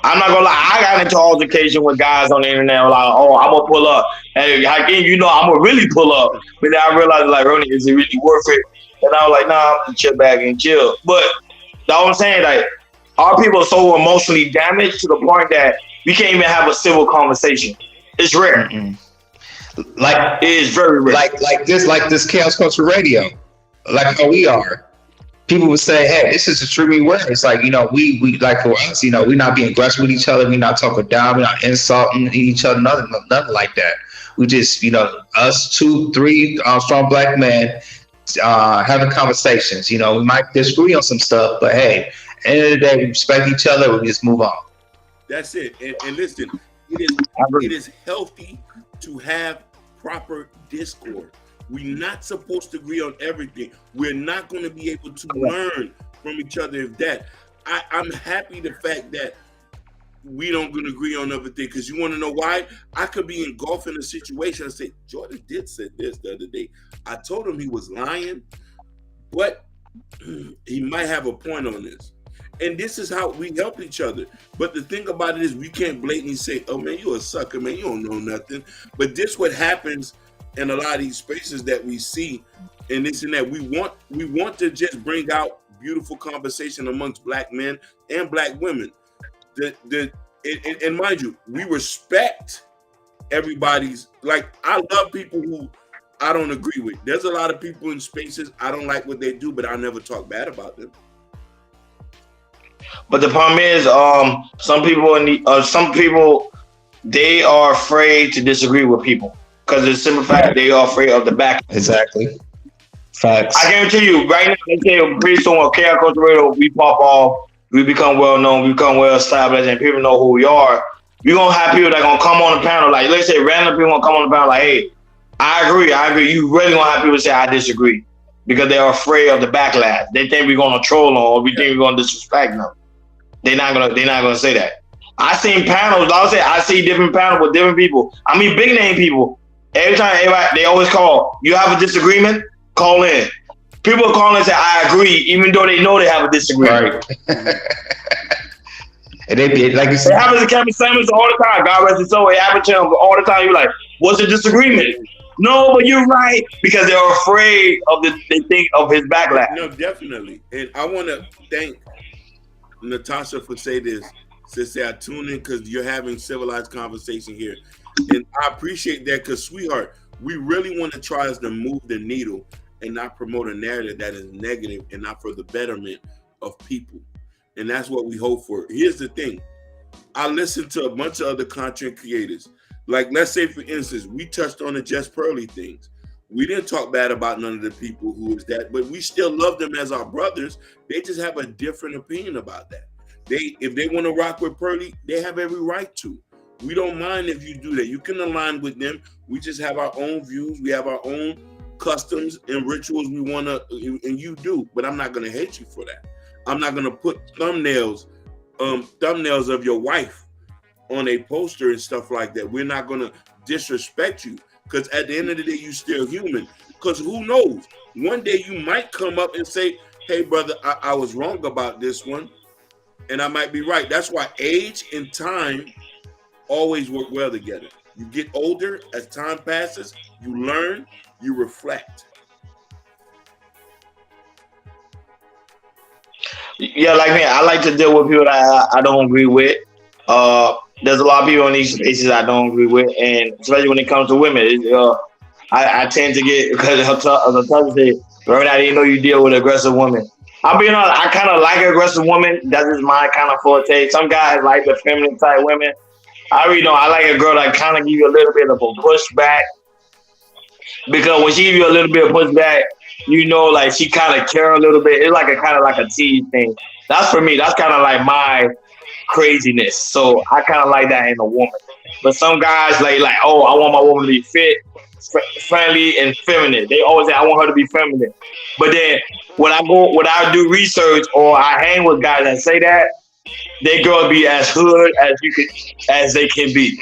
I'm not gonna lie. I got into altercation with guys on the internet like, "Oh, I'm gonna pull up," and I'm gonna really pull up. But then I realized, like, Ronnie, is it really worth it? And I was like, "Nah, I'm gonna chill back and chill." But that's what I'm saying. Like, our people are so emotionally damaged to the point that we can't even have a civil conversation. It's rare. Like it is very rare. Like this Chaos Culture Radio, like how we are. People would say, "Hey, this is extremely rare." It's like, we like, for us, we're not being aggressive with each other. We're not talking down. We're not insulting each other. Nothing like that. We just, us 2, 3 strong black men having conversations. We might disagree on some stuff, but hey, at the end of the day, we respect each other. We just move on. That's it. And listen, it is healthy to have proper discord. We're not supposed to agree on everything. We're not going to be able to learn from each other if that. I'm happy the fact that we don't going to agree on everything, because you want to know why? I could be engulfed in a situation and say, Jordan did say this the other day. I told him he was lying, but he might have a point on this. And this is how we help each other. But the thing about it is we can't blatantly say, "Oh man, you a sucker, man, you don't know nothing." But this what happens in a lot of these spaces that we see, and this and that. We want to just bring out beautiful conversation amongst black men and black women. And mind you, we respect everybody's, like, I love people who I don't agree with. There's a lot of people in spaces I don't like what they do, but I never talk bad about them. But the problem is, some people they are afraid to disagree with people because of the simple fact they are afraid of the back. Exactly. Facts. I guarantee you, right now, they say pretty soon on Chaos Culture Radio, we pop off, we become well known, we become well established, and people know who we are. We're gonna have people that gonna come on the panel, like, let's say random people gonna come on the panel like, "Hey, I agree. You really gonna have people say I disagree because they're afraid of the backlash. They think we're gonna troll them or we think we're gonna disrespect them. They're not gonna say that. I seen panels. I see different panels with different people. I mean, big name people. Every time they always call. You have a disagreement? Call in. People call in and say I agree, even though they know they have a disagreement. Right. And they be like you said. It happens to Kevin Samuels all the time. God rest his soul. It happens to him all the time. You're like, "What's the disagreement?" No, but you're right, because they're afraid of they think of his backlash. No, definitely. And I want to thank Natasha for saying this. Say I tune in because you're having civilized conversation here, and I appreciate that, because, sweetheart, we really want to try to move the needle and not promote a narrative that is negative and not for the betterment of people. And that's what we hope for. Here's the thing. I listen to a bunch of other content creators. Like, let's say, for instance, we touched on the Jess Pearly things. We didn't talk bad about none of the people who is that, but we still love them as our brothers. They just have a different opinion about that. If they want to rock with Pearly, they have every right to. We don't mind if you do that. You can align with them. We just have our own views. We have our own customs and rituals we want to, and you do. But I'm not going to hate you for that. I'm not going to put thumbnails of your wife on a poster and stuff like that. We're not going to disrespect you, because at the end of the day, you're still human. Because who knows? One day you might come up and say, "Hey, brother, I was wrong about this one." And I might be right. That's why age and time always work well together. You get older, as time passes, you learn, you reflect. Yeah, like me, I like to deal with people that I don't agree with. There's a lot of people in these spaces I don't agree with, and especially when it comes to women, I tend to get, because of the time say, "Right, I didn't know you deal with aggressive women." I'll be honest, I kind of like aggressive women. That is my kind of forte. Some guys like the feminine type women. I really don't. I like a girl that kind of give you a little bit of a pushback, because when she give you a little bit of pushback, you know, like she kind of care a little bit. It's like a kind of like a tease thing. That's for me. That's kind of like my craziness. So I kind of like that in a woman. But some guys like, oh, I want my woman to be fit, friendly, and feminine. They always say I want her to be feminine. But then when I do research or I hang with guys that say that, they girls be as hood as they can be.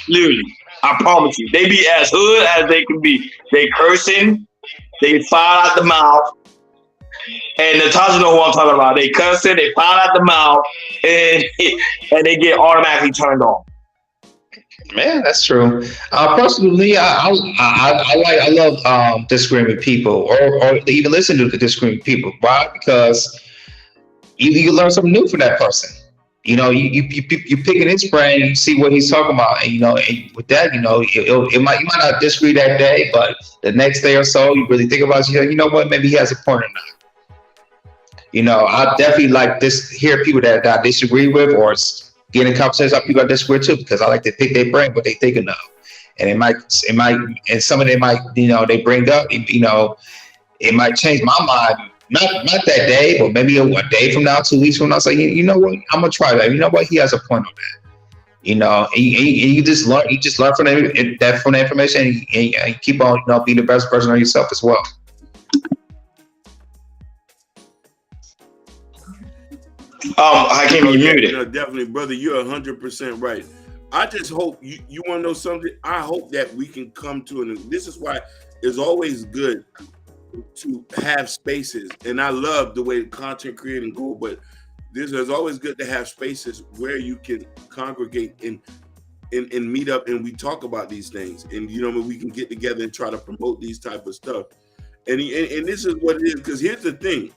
Literally, I promise you, they be as hood as they can be. They cursing, they foul out the mouth, and Natasha know who I'm talking about. They cussing, they foul out the mouth, and they get automatically turned on. Man, that's true. Personally, I love disagreeing with people, or even listen to disagreeing with people. Why? Because you learn something new from that person. You know, you pick in his brain, you see what he's talking about, and and with that, you might not disagree that day, but the next day or so, you really think about it, you know what, maybe he has a point or not. I definitely like hear people that I disagree with, or get in conversations with people I disagree too, because I like to pick their brain, what they thinking of, and it might, and some of them might, they bring up, it might change my mind. Not that day, but maybe a day from now, 2 weeks from now. So you know what? I'm gonna try that. You know what? He has a point on that. And you just learn. You just learn from that information, and you keep on, being the best version of yourself as well. Hakeem, you muted. Definitely, brother. You're 100% right. I just hope you want to know something. I hope that we can come to this is why it's always good to have spaces, and I love the way content creating go, but this is always good to have spaces where you can congregate and meet up, and we talk about these things, and we can get together and try to promote these type of stuff, and this is what it is. Because here's the thing,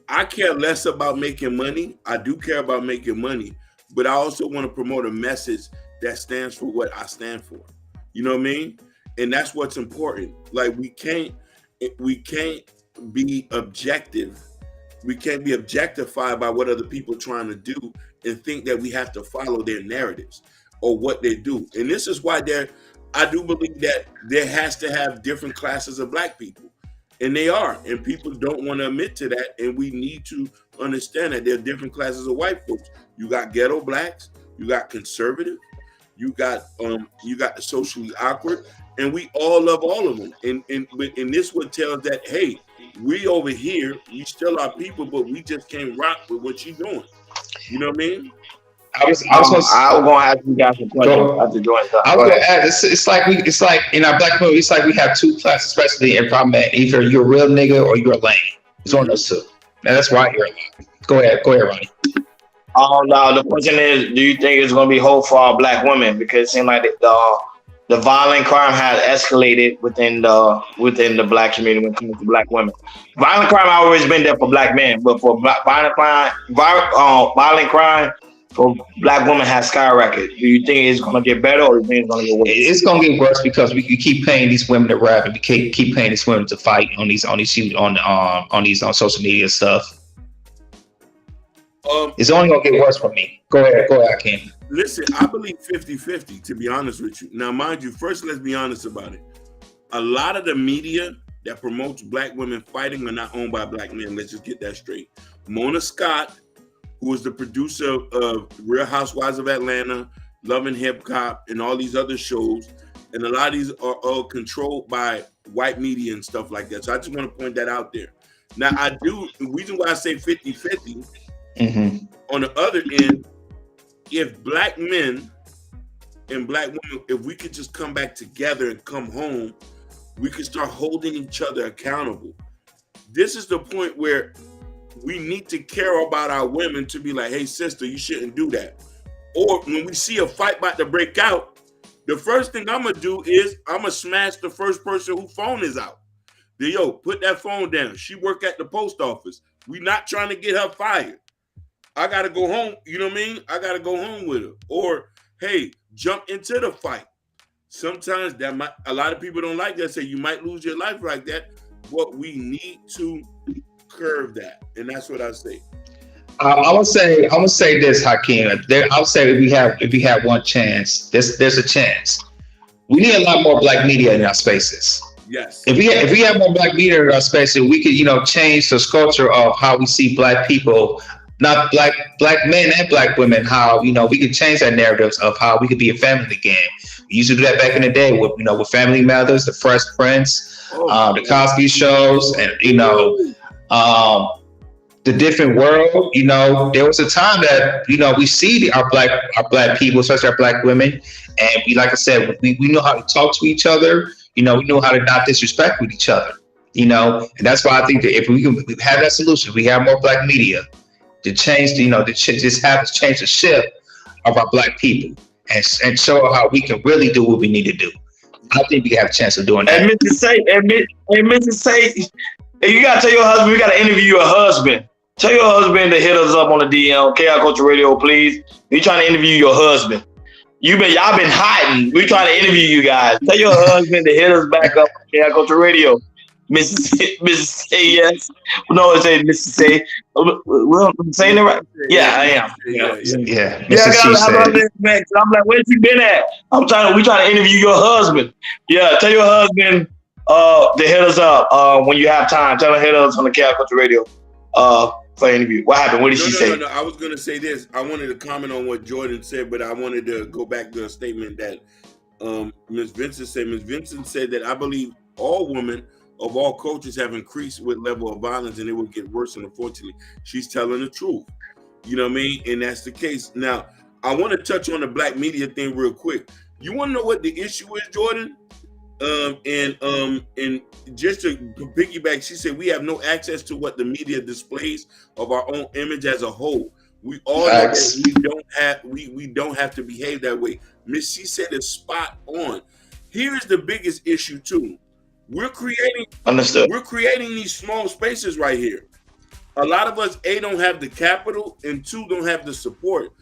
I care less about making money. I do care about making money, but I also want to promote a message that stands for what I stand for. You know what I mean? And that's what's important. Like we can't be objective. We can't be objectified by what other people are trying to do and think that we have to follow their narratives or what they do. And this is why I do believe that there has to have different classes of Black people. And they are. And people don't want to admit to that. And we need to understand that there are different classes of white folks. You got ghetto Blacks, you got conservative, you got the socially awkward. And we all love all of them. And this would tell us that, hey, we over here, we still are people, but we just can't rock with what you're doing. You know what I mean? I was gonna ask you guys a question after joining. I was gonna ask. It's like in our Black community, it's like we have two classes, especially in problem. Either you're a real nigga or you're a lame. It's on those two. And that's why you're a lame. Go ahead, Ronnie. No, the question is, do you think it's gonna be hope for our Black women? Because it seems like the violent crime has escalated within the Black community when it comes to Black women. Violent crime has always been there for Black men, but for violent crime for Black women has skyrocketed. Do you think it's gonna get better, or do you think it's gonna get worse? It's gonna get worse because we keep paying these women to rap, and we keep paying these women to fight on these social media stuff. It's only gonna get worse for me. Go ahead, Hakeem. Listen, I believe 50-50, to be honest with you. Now, mind you, first, let's be honest about it. A lot of the media that promotes Black women fighting are not owned by Black men. Let's just get that straight. Mona Scott, who was the producer of Real Housewives of Atlanta, Love and Hip Hop, and all these other shows, and a lot of these are all controlled by white media and stuff like that. So I just want to point that out there. Now, the reason why I say 50-50, on the other end, if Black men and Black women, if we could just come back together and come home, we could start holding each other accountable. This is the point where we need to care about our women to be like, hey, sister, you shouldn't do that. Or when we see a fight about to break out, the first thing I'm going to do is I'm going to smash the first person whose phone is out. Yo, put that phone down. She work at the post office. We not trying to get her fired. I got to go home. You know what I mean? I got to go home with her. Or, hey, jump into the fight. Sometimes a lot of people don't like that. Say you might lose your life like that. what we need to curve that, and that's what I say. I would say this, Hakeem. I would say if we have one chance, there's a chance. We need a lot more black media in our spaces. Yes. If we have more black media in our spaces, we could change the culture of how we see black people, not black men and black women. How we could change that narratives of how we could be a family again. We used to do that back in the day with with Family Matters, The Fresh Prince, the Cosby shows, and the different world. There was a time that we see our black people, especially our black women, and we, like I said, we know how to talk to each other. We know how to not disrespect with each other. And that's why I think that if we can have that solution, we have more black media to change. To change the shift of our black people and show how we can really do what we need to do. I think we have a chance of doing that. And Mrs. Say, you gotta tell your husband. We gotta interview your husband. Tell your husband to hit us up on the DM, KI Culture Radio, please. We trying to interview your husband. Y'all been hiding. We trying to interview you guys. Tell your husband to hit us back up on KI Culture Radio. Mrs. Say, yes. No, it says Mrs. Say. Well, I'm saying it right. Yeah, I am. Yeah. I'm like, where's you been at? We trying to interview your husband. Yeah, tell your husband to hit us up when you have time. Tell him to hit us on the KI Culture Radio for an interview. What happened? What did she say? No. I was going to say this. I wanted to comment on what Jordan said, but I wanted to go back to a statement that Ms. Vincent said. Ms. Vincent said that I believe all women of all cultures have increased with level of violence, and it will get worse. And unfortunately, she's telling the truth. You know what I mean? And that's the case. Now, I want to touch on the black media thing real quick. You want to know what the issue is, Jordan? And just to piggyback, she said we have no access to what the media displays of our own image as a whole. We all know that we don't have to behave that way. Miss she said it's spot on. Here is the biggest issue too. We're creating these small spaces right here. A lot of us, A, don't have the capital, and 2, don't have the support.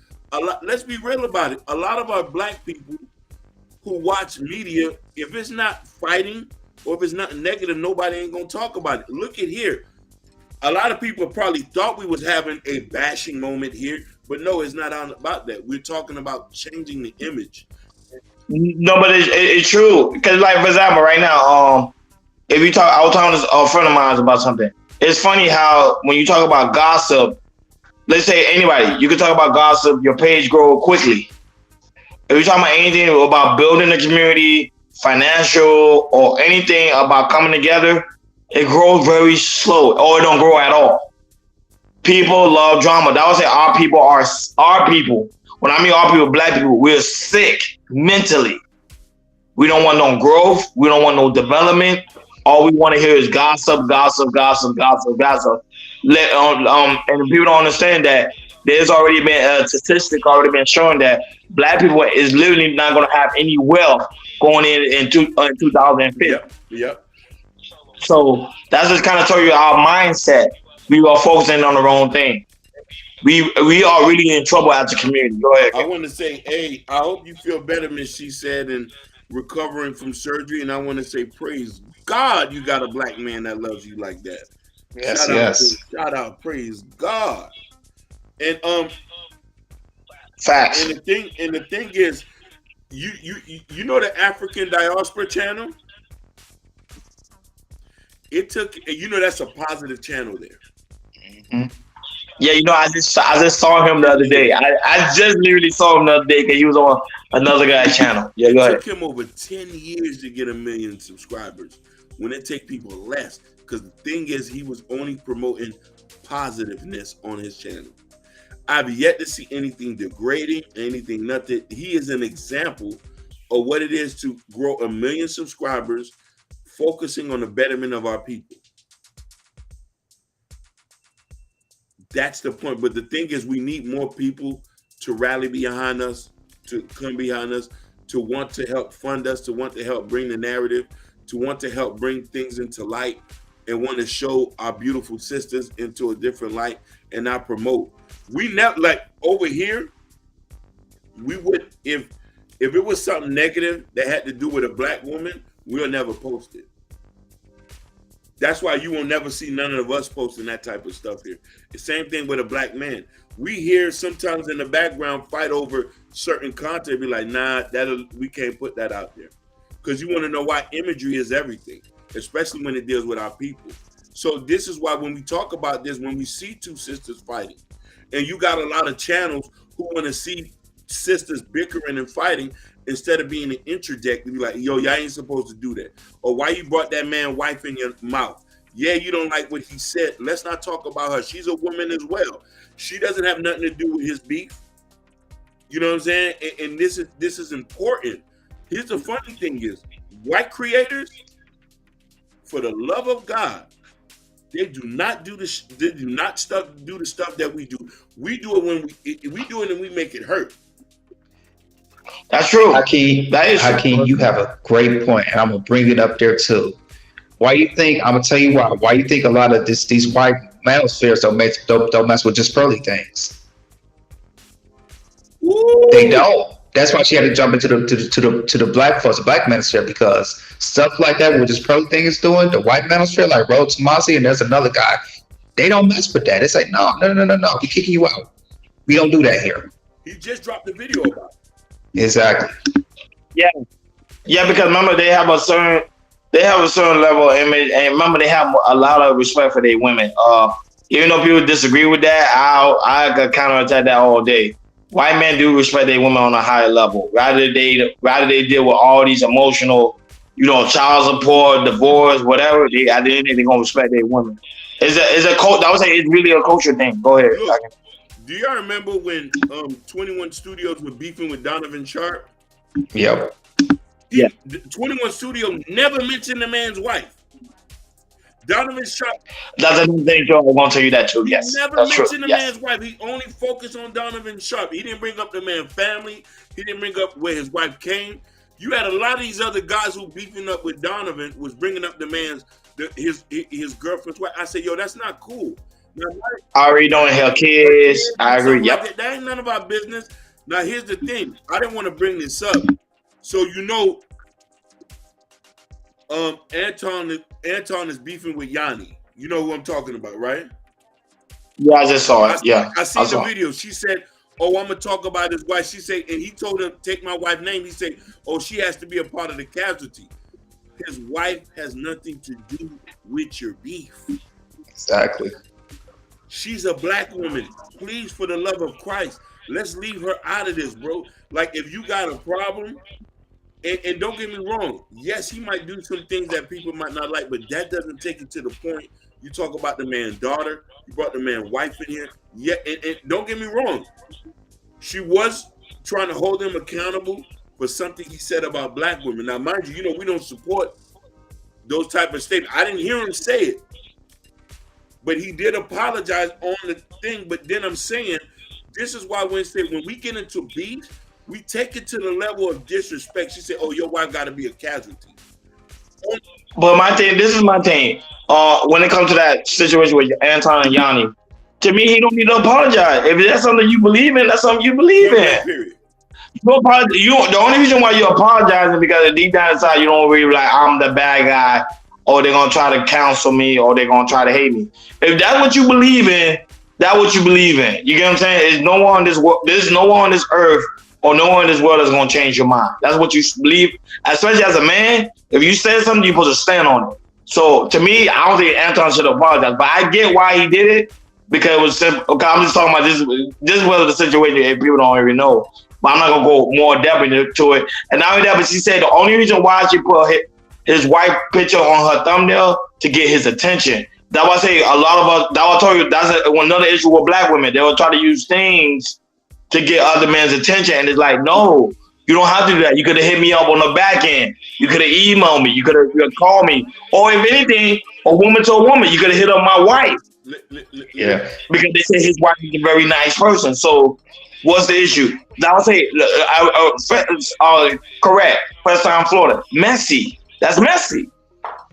Let's be real about it. A lot of our black people who watch media, if it's not fighting or if it's not negative, nobody ain't gonna talk about it. Look at here. A lot of people probably thought we was having a bashing moment here, but no, it's not about that. We're talking about changing the image. No, but it's true. Because, like, for example, right now, if you talk, I was talking to a friend of mine about something. It's funny how when you talk about gossip, let's say anybody, you can talk about gossip, your page grow quickly. If you're talking about anything about building a community, financial, or anything about coming together, it grows very slow, or it don't grow at all. People love drama. That would say our people are our people. When I mean our people, black people, we're sick mentally. We don't want no growth. We don't want no development. All we want to hear is gossip, gossip, gossip, gossip, gossip. And people don't understand that there's already been a statistic already been showing that black people is literally not going to have any wealth going in 2050. Yep. So that's just kind of tell you our mindset. We are focusing on the wrong thing. We are really in trouble as a community. Go ahead. I want to say, hey, I hope you feel better, Miss she said, and recovering from surgery. And I want to say, praise God, you got a black man that loves you like that. Shout out, praise God. And facts. And the thing is, you know the African Diaspora channel. It took, that's a positive channel there. Mm-hmm. Yeah, I just saw him the other day. I just literally saw him the other day because he was on another guy's channel. Yeah, go ahead. It took him over 10 years to get 1 million subscribers. When it take people less, because the thing is, he was only promoting positiveness on his channel. I've yet to see anything degrading, anything nothing. He is an example of what it is to grow 1 million subscribers, focusing on the betterment of our people. That's the point. But the thing is, we need more people to rally behind us, to come behind us, to want to help fund us, to want to help bring the narrative, to want to help bring things into light, and want to show our beautiful sisters into a different light and not promote. We never, like over here, we would, if it was something negative that had to do with a black woman, we'll never post it. That's why you will never see none of us posting that type of stuff here. The same thing with a black man. We hear sometimes in the background fight over certain content. Be like, nah, we can't put that out there, because you want to know why imagery is everything, especially when it deals with our people. So this is why when we talk about this, when we see two sisters fighting, and you got a lot of channels who want to see sisters bickering and fighting, instead of being an interject and be like, yo, y'all ain't supposed to do that. Or why you brought that man wife in your mouth? Yeah, you don't like what he said. Let's not talk about her. She's a woman as well. She doesn't have nothing to do with his beef. You know what I'm saying? And this is important. Here's the funny thing is, white creators, for the love of God, they do not do this. They do not do the stuff that we do. We do it when we do it and we make it hurt. That's true. Hakeem, you have a great point, and I'm gonna bring it up there too. Why you think? I'm gonna tell you why. Why you think a lot of these white manospheres don't mess with just pearly things? Ooh. They don't. That's why she had to jump into the black folks, the black manosphere, because stuff like that, what this pearly thing is doing, the white manosphere, like Rhodes Tomasi, and there's another guy, they don't mess with that. It's like no, we kicking you out. We don't do that here. He just dropped a video about it. Exactly. Yeah, because remember they have a certain level of image, and remember they have a lot of respect for their women. Even though people disagree with that, I could counterattack that all day. White men do respect their women on a higher level. Rather they deal with all these emotional, child support, divorce, whatever. At the end, they're gonna respect their women. It's a cult. I would say it's really a culture thing. Go ahead. Look, do y'all remember when 21 Studios was beefing with Donovan Sharp? Yep. 21 Studios never mentioned the man's wife. Donovan Sharp. That's another thing, Joe. I won't tell you that too. Yes. Never mentioned the man's wife. He only focused on Donovan Sharp. He didn't bring up the man's family. He didn't bring up where his wife came. You had a lot of these other guys who beefing up with Donovan was bringing up the man's his girlfriend's wife. I said, yo, that's not cool. Already knowing her kids. I agree. Yep. Like that ain't none of our business. Now here's the thing. I didn't want to bring this up. So Anton is beefing with Yanni. You know who I'm talking about, right? Yeah, I just saw it. I seen the video. She said, "Oh, I'm gonna talk about his wife." She said, and he told her, "Take my wife's name." He said, "Oh, she has to be a part of the casualty." His wife has nothing to do with your beef. Exactly. She's a black woman. Please, for the love of Christ, let's leave her out of this, bro. Like, if you got a problem, and don't get me wrong, yes, he might do some things that people might not like, but that doesn't take it to the point. You talk about the man's daughter, you brought the man's wife in here. Yeah, and don't get me wrong, she was trying to hold him accountable for something he said about black women. Now, mind you, we don't support those type of statements. I didn't hear him say it, but he did apologize on the thing. But then I'm saying, this is why when we get into beef, we take it to the level of disrespect. She said, "Oh, your wife got to be a casualty." But this is my thing. When it comes to that situation with Anton and Yanni, to me, he don't need to apologize. If that's something you believe in, that's something you believe in. Period. The only reason why you're apologizing because deep down inside you don't really like I'm the bad guy, or they're gonna try to counsel me, or they're gonna try to hate me. If that's what you believe in, that's what you believe in. You get what I'm saying? There's no one on this world. There's no one on this earth. Or no one in this world is going to change your mind. That's what you believe. Especially as a man, if you say something, you're supposed to stand on it. So to me, I don't think Anton should apologize. But I get why he did it because it was simple. Okay, I'm just talking about this was the situation if people don't already know. But I'm not going to go more depth into it. And not only that, but she said the only reason why she put his wife picture on her thumbnail to get his attention. That's why I say a lot of us, that's what I told you, that's another issue with black women. They will try to use things to get other men's attention, and it's like, no, you don't have to do that. You could have hit me up on the back end. You could have emailed me. You could have called me. Or if anything, a woman to a woman, you could have hit up my wife. Yeah. Because they say his wife is a very nice person. So what's the issue? I would say, correct. First time Florida. Messy. That's messy.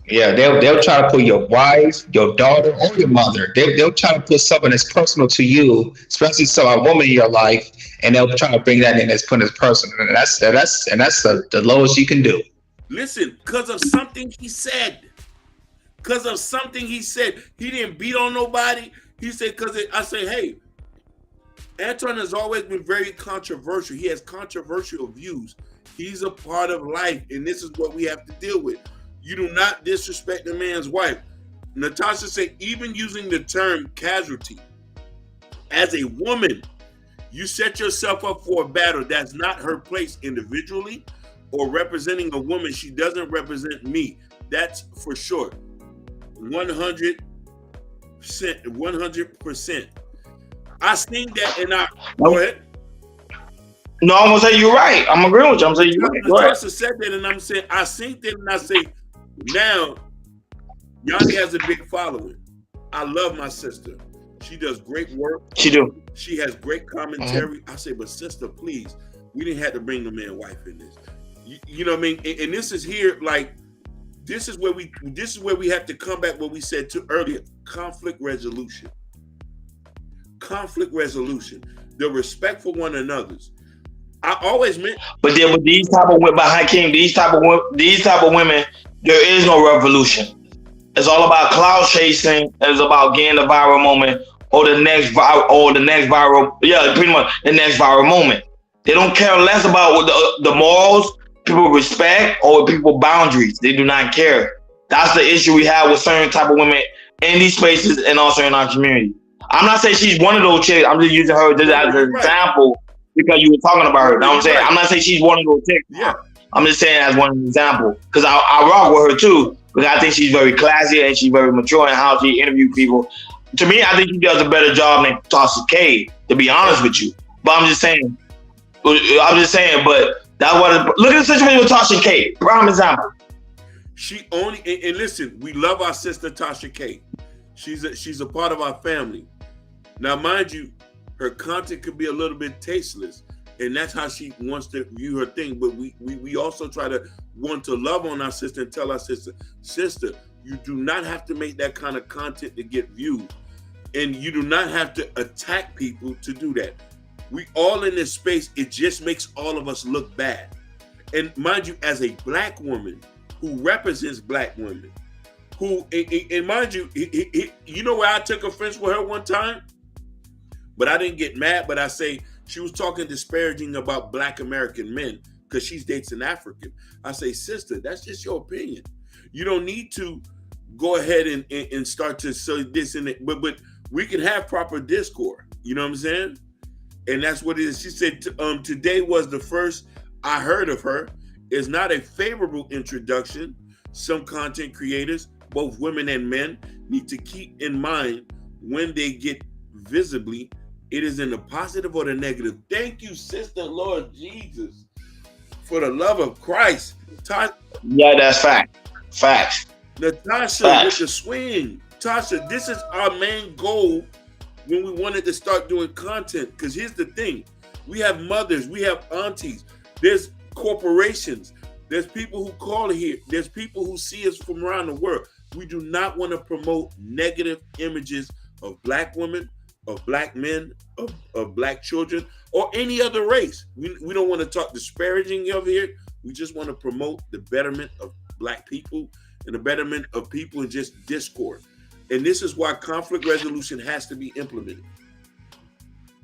Yeah, they'll try to put your wife, your daughter, or your mother. They'll try to put something that's personal to you, especially a woman in your life, and they'll try to bring that in as put as personal. And that's the lowest you can do. Listen, because of something he said. because of something he said. He didn't beat on nobody. He said, because I say, hey, Antoine has always been very controversial. He has controversial views. He's a part of life, and this is what we have to deal with. You do not disrespect a man's wife. Natasha said, even using the term casualty, as a woman, you set yourself up for a battle. That's not her place individually or representing a woman. She doesn't represent me. That's for sure. 100%. 100%. I seen that, and go ahead. No, I'm gonna say you're right. I'm agreeing with you. I'm saying you're right. Natasha said that, and I'm saying I seen that, and I say now Yanni has a big following. I love my sister. She does great work. She do. She has great commentary. I say, but sister, please, we didn't have to bring the man wife in this. You know what I mean? And this is here, like, this is where we have to come back what we said to earlier. Conflict resolution. Conflict resolution. The respect for one another's. I always meant. But then with these type of women, behind King, these type of women, there is no revolution. It's all about cloud chasing. It's about getting the viral moment or the next viral. Yeah, pretty much the next viral moment. They don't care less about what the morals, people respect, or people boundaries. They do not care. That's the issue we have with certain type of women in these spaces and also in our community. I'm not saying she's one of those chicks. I'm just using her just as an example because you were talking about her. You know what I'm saying? I'm not saying she's one of those chicks. Yeah. I'm just saying as one example because I rock with her too because I think she's very classy and she's very mature in how she interviews people. To me, I think she does a better job than Tasha K, to be honest with you. But I'm just saying, but that's what. Look at the situation with Tasha K. Prime example. She only and listen, we love our sister Tasha K. She's a part of our family. Now, mind you, her content could be a little bit tasteless, and that's how she wants to view her thing. But we also try to want to love on our sister and tell our sister, you do not have to make that kind of content to get viewed, and you do not have to attack people to do that. We all in this space. It just makes all of us look bad. And mind you, as a black woman who represents black women, who, and mind you, you know where I took offense with her one time? But I didn't get mad, but I say she was talking disparaging about black American men because she dates an African. I say, sister, that's just your opinion. You don't need to go ahead and start to say this and that, but we can have proper discord. You know what I'm saying? And that's what it is. She said, today was the first I heard of her. It's not a favorable introduction. Some content creators, both women and men, need to keep in mind when they get visibly, it is in the positive or the negative. Thank you, sister, Lord Jesus, for the love of Christ. Yeah, that's fact. Facts. Natasha with the swing. Tasha, this is our main goal when we wanted to start doing content. Because here's the thing. We have mothers. We have aunties. There's corporations. There's people who call here. There's people who see us from around the world. We do not want to promote negative images of black women, of black men, of black children, or any other race. We don't want to talk disparaging of it. We just want to promote the betterment of black people and the betterment of people in just discord. And this is why conflict resolution has to be implemented.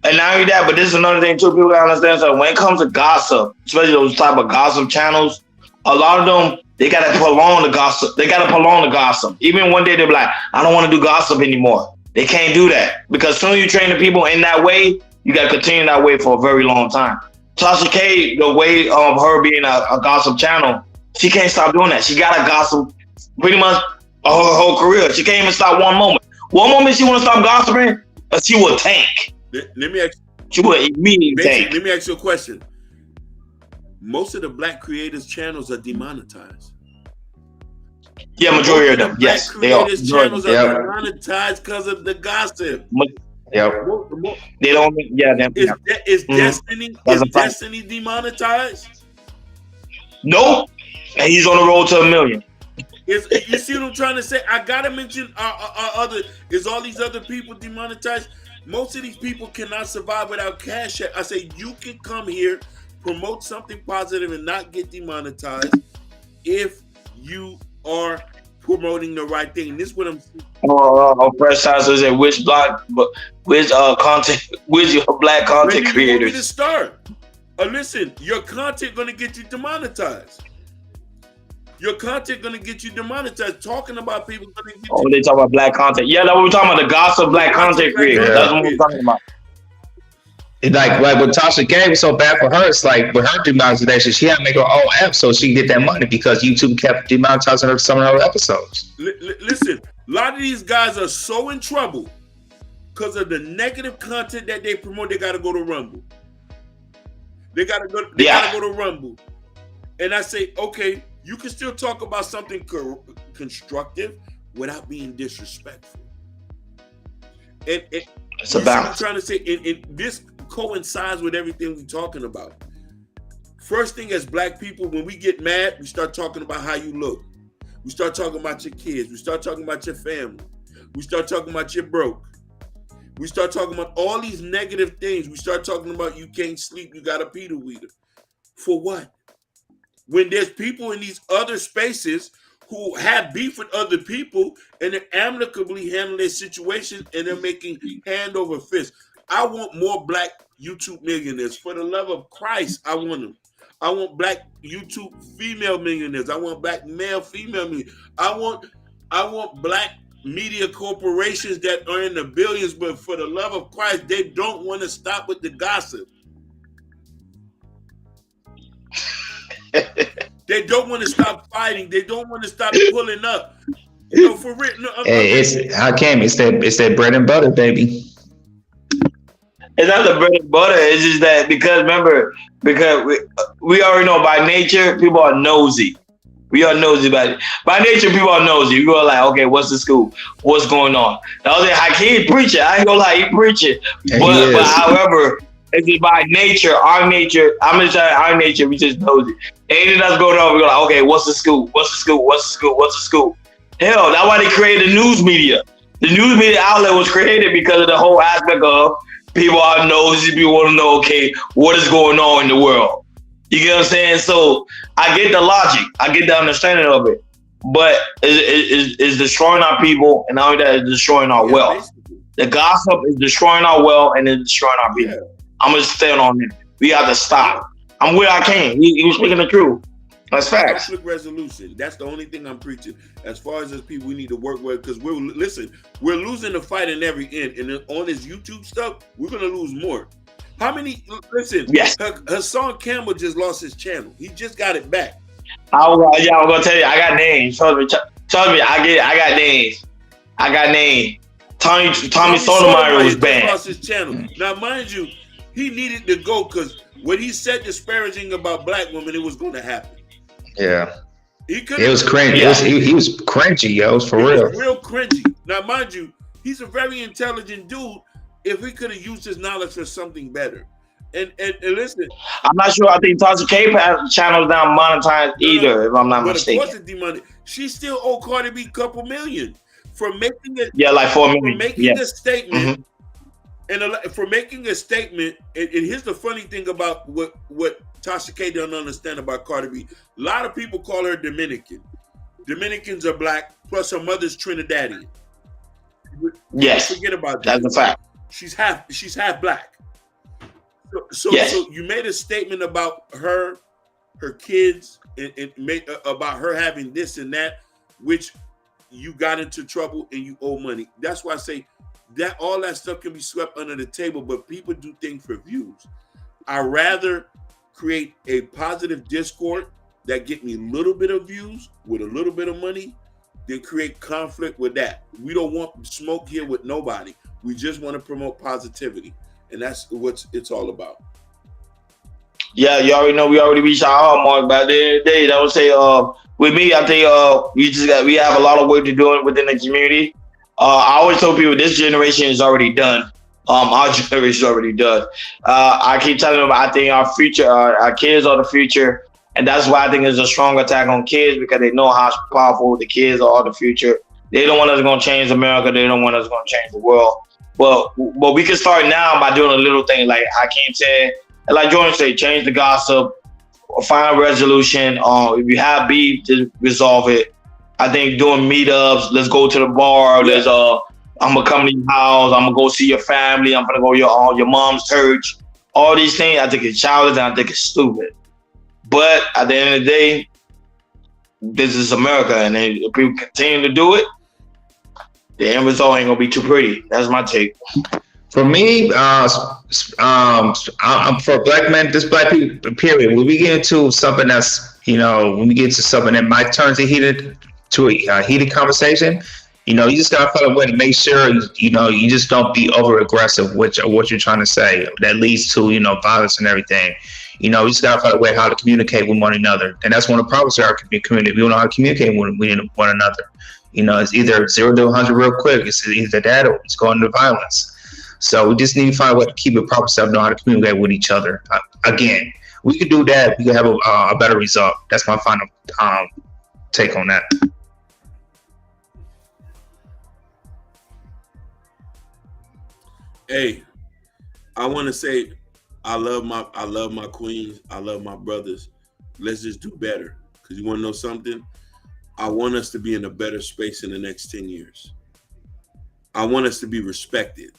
And not only that, but this is another thing too, people gotta understand. So when it comes to gossip, especially those type of gossip channels, a lot of them, they gotta prolong the gossip. Even one day they're like, I don't want to do gossip anymore. They can't do that because soon you train the people in that way, you gotta continue that way for a very long time. Tasha K, the way of her being a gossip channel, she can't stop doing that. She gotta gossip pretty much her whole career. She can't even stop one moment. One moment she want to stop gossiping, she will tank. Let me ask. She will immediately tank. Let me ask you a question. Most of the black creators' channels are demonetized. Yeah, majority of them. Yes, they are. Channels are demonetized because of the gossip. Yep. They don't. Yeah. Is Destiny? Is Destiny demonetized? Nope. And he's on the road to 1 million. You see what I'm trying to say? I gotta mention other. Is all these other people demonetized? Most of these people cannot survive without cash. I say you can come here, promote something positive, and not get demonetized if you are promoting the right thing. And this is what I'm saying. Fresh Time says that which content, which your black content Where do you want me to creators? start? Listen, your content gonna get you demonetized. Your content gonna get you demonetized. Talking about people gonna get Oh, you. they talk about black content. Yeah, that's what we're talking about. The gossip black content creators. Yeah. That's what we're talking about. Like what Tasha K was so bad for her. It's like with her demonetization, she had to make her own app so she can get that money because YouTube kept demonetizing her some of her episodes. Listen, a lot of these guys are so in trouble because of the negative content that they promote. They gotta go to Rumble. They gotta go to Rumble. And I say, okay, you can still talk about something constructive without being disrespectful. And It's a balance. I'm trying to say, and this coincides with everything we're talking about. First thing, as black people, when we get mad, we start talking about how you look. We start talking about your kids. We start talking about your family. We start talking about you're broke. We start talking about all these negative things. We start talking about you can't sleep, you got a Peter Weeder. For what? When there's people in these other spaces who have beef with other people and they're amicably handling their situations and they're making hand over fist. I want more black YouTube millionaires. For the love of Christ, I want them. I want black YouTube female millionaires. I want black male female millionaires. I want black media corporations that are in the billions, but for the love of Christ, they don't want to stop with the gossip. They don't want to stop fighting. They don't want to stop pulling up. You know, for real. No, It's that bread and butter, baby. It's not the bread and butter. It's just that because we already know by nature people are nosy. We are nosy about it. By nature, people are nosy. We are like, okay, what's the scoop? What's going on? The other Hakeem preaching. I ain't gonna lie, he preaching. But however, it's just by nature, our nature. I'm just saying, our nature, we just nosy. Anything that's going on, we're like, okay, what's the scoop? What's the scoop? What's the scoop? What's the scoop? Hell, that's why they created the news media. The news media outlet was created because of the whole aspect of people are nosy. People want to know, okay, what is going on in the world? You get what I'm saying? So I get the logic. I get the understanding of it. But it's destroying our people, and not only that, it's destroying our wealth. Basically. The gossip is destroying our wealth, and it's destroying our people. Yeah. I'm going to stand on it. We have to stop. I'm where I can. He was speaking the truth. That's facts. Conflict resolution. That's the only thing I'm preaching. As far as people we need to work with, because we're losing the fight in every end. And then on this YouTube stuff, we're gonna lose more. How many? Listen, yes. Hassan Campbell just lost his channel. He just got it back. I'm gonna tell you, I got names. Trust me, I got names. I got names. Tommy Sotomayor was banned. Lost his channel. Now, mind you, he needed to go because when he said disparaging about black women, it was going to happen. Yeah. It was cringy. Yeah. He was cringy, yo. It was for real. Was real cringy. Now, mind you, he's a very intelligent dude. If he could have used his knowledge for something better. And listen. I'm not sure. I think Tasha K channel's not monetized either, if I'm not mistaken. Of course it's demonetized. She still owed Cardi B a couple million for making it. Yeah, like 4 million. For making a statement. And for making a statement, and here's the funny thing about what Tasha K don't understand about Cardi B. A lot of people call her Dominican. Dominicans are black, plus her mother's Trinidadian. Yes, forget about that. That's a fact. She's half black. So you made a statement about her kids, and made about her having this and that, which you got into trouble and you owe money. That's why I say that all that stuff can be swept under the table, but people do things for views. I rather create a positive Discord that get me a little bit of views with a little bit of money than create conflict with that. We don't want smoke here with nobody. We just want to promote positivity, and that's what it's all about. Yeah, you already know we already reached our mark by the end of the day. I would say with me, I think we have a lot of work to do within the community. I always tell people this generation is already done. Our generation is already done. I keep telling them I think our future, our kids are the future, and that's why I think there's a strong attack on kids because they know how powerful the kids are the future. They don't want us going to change America. They don't want us going to change the world. But we can start now by doing a little thing like Hakeem said, and like Jordan said, change the gossip, find a resolution. If you have beef, just resolve it. I think doing meetups, let's go to the bar, Yeah. I'm gonna come to your house, I'm gonna go see your family, I'm gonna go to your mom's church. All these things, I think it's childish and I think it's stupid. But at the end of the day, this is America, and if people continue to do it, the end result ain't gonna be too pretty. That's my take. For me, I'm for black men, just black people, period. When we get into something that's, when we get into something that might turn to a heated conversation, you just gotta find a way to make sure, you just don't be over aggressive with what you're trying to say. That leads to, violence and everything. You just gotta find a way how to communicate with one another. And that's one of the problems with our community. We don't know how to communicate with one another. It's either 0 to 100 real quick. It's either that or it's going to violence. So we just need to find a way to keep it proper stuff, know how to communicate with each other. Again, we could do that. We could have a better result. That's my final take on that. Hey, I want to say, I love my queens. I love my brothers. Let's just do better. Because you want to know something? I want us to be in a better space in the next 10 years. I want us to be respected.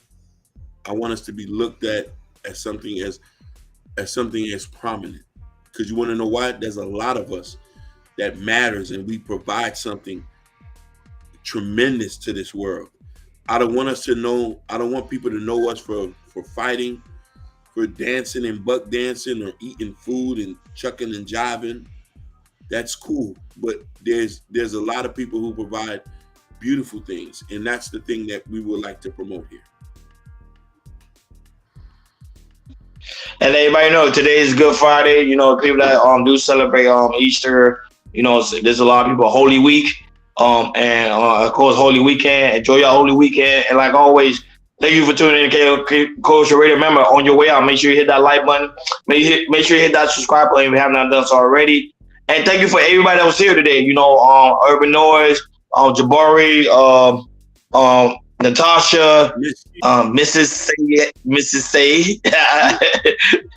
I want us to be looked at as something as prominent. Because you want to know why? There's a lot of us that matters, and we provide something tremendous to this world. I don't want people to know us for fighting, for dancing and buck dancing, or eating food and chucking and jiving. That's cool, but there's a lot of people who provide beautiful things, and that's the thing that we would like to promote here. And everybody know today is Good Friday. People that do celebrate Easter. There's a lot of people Holy Week, and of course Holy Weekend. Enjoy your Holy Weekend, and like always, thank you for tuning in to KO Culture Radio. Remember, on your way out, make sure you hit that like button. Make sure you hit that subscribe button if you have not done so already. And thank you for everybody that was here today. Urban Noise, Jabari, Natasha, Mrs. Say.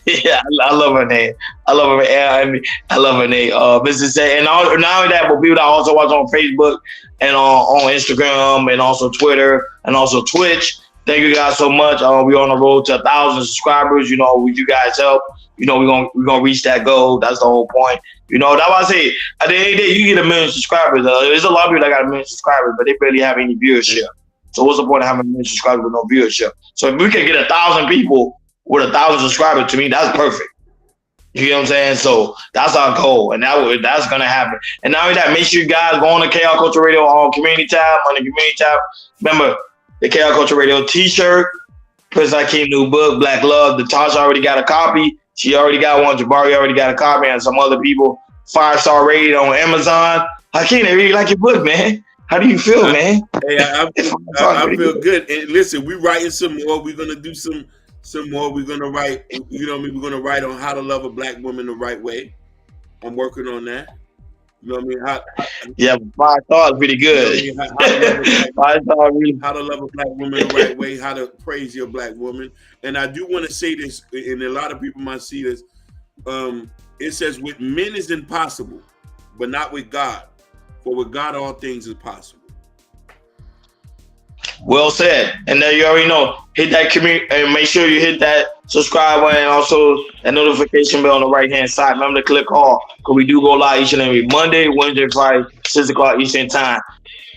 Yeah, I love her name. I love her name. Mrs. Say. And not only that, but people that also watch on Facebook and on Instagram and also Twitter and also Twitch. Thank you guys so much. We're on the road to 1,000 subscribers. With you guys' help, we're gonna reach that goal. That's the whole point. That's why I say at the end of the day, you get 1 million subscribers. There's a lot of people that got 1 million subscribers, but they barely have any viewership. So what's the point of having 1 million subscribers with no viewership? So if we can get 1,000 people with 1,000 subscribers, to me, that's perfect. You know what I'm saying? So that's our goal, and that's gonna happen. And not only that, make sure you guys go on the KR Culture Radio on Community tab. On the Community tab, remember the KR Culture Radio T-shirt. Prince Hakeem new book, Black Love. Natasha already got a copy. She already got one. Jabari already got a copy, and some other people 5-star rated on Amazon. Hakeem, they really like your book, man. How do you feel, man? Hey, I feel good. And listen, we're writing some more. We're gonna do some more. We're gonna write. We're gonna write on how to love a black woman the right way. I'm working on that. You know what I mean? Yeah, 5 stars pretty good. You know how to love a black woman the right way. How to praise your black woman. And I do want to say this, and a lot of people might see this. It says, "With men is impossible, but not with God. For with God all things is possible." Well said. And then you already know, hit that community and make sure you hit that subscribe button and also that notification bell on the right hand side. Remember to click all, because we do go live each and every Monday, Wednesday, Friday, 6 o'clock Eastern time.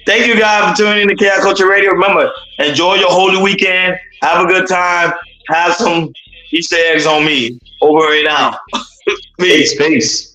Thank you guys for tuning in to KR Culture Radio. Remember, enjoy your Holy Weekend. Have a good time. Have some Easter eggs on me. Over and out. Peace.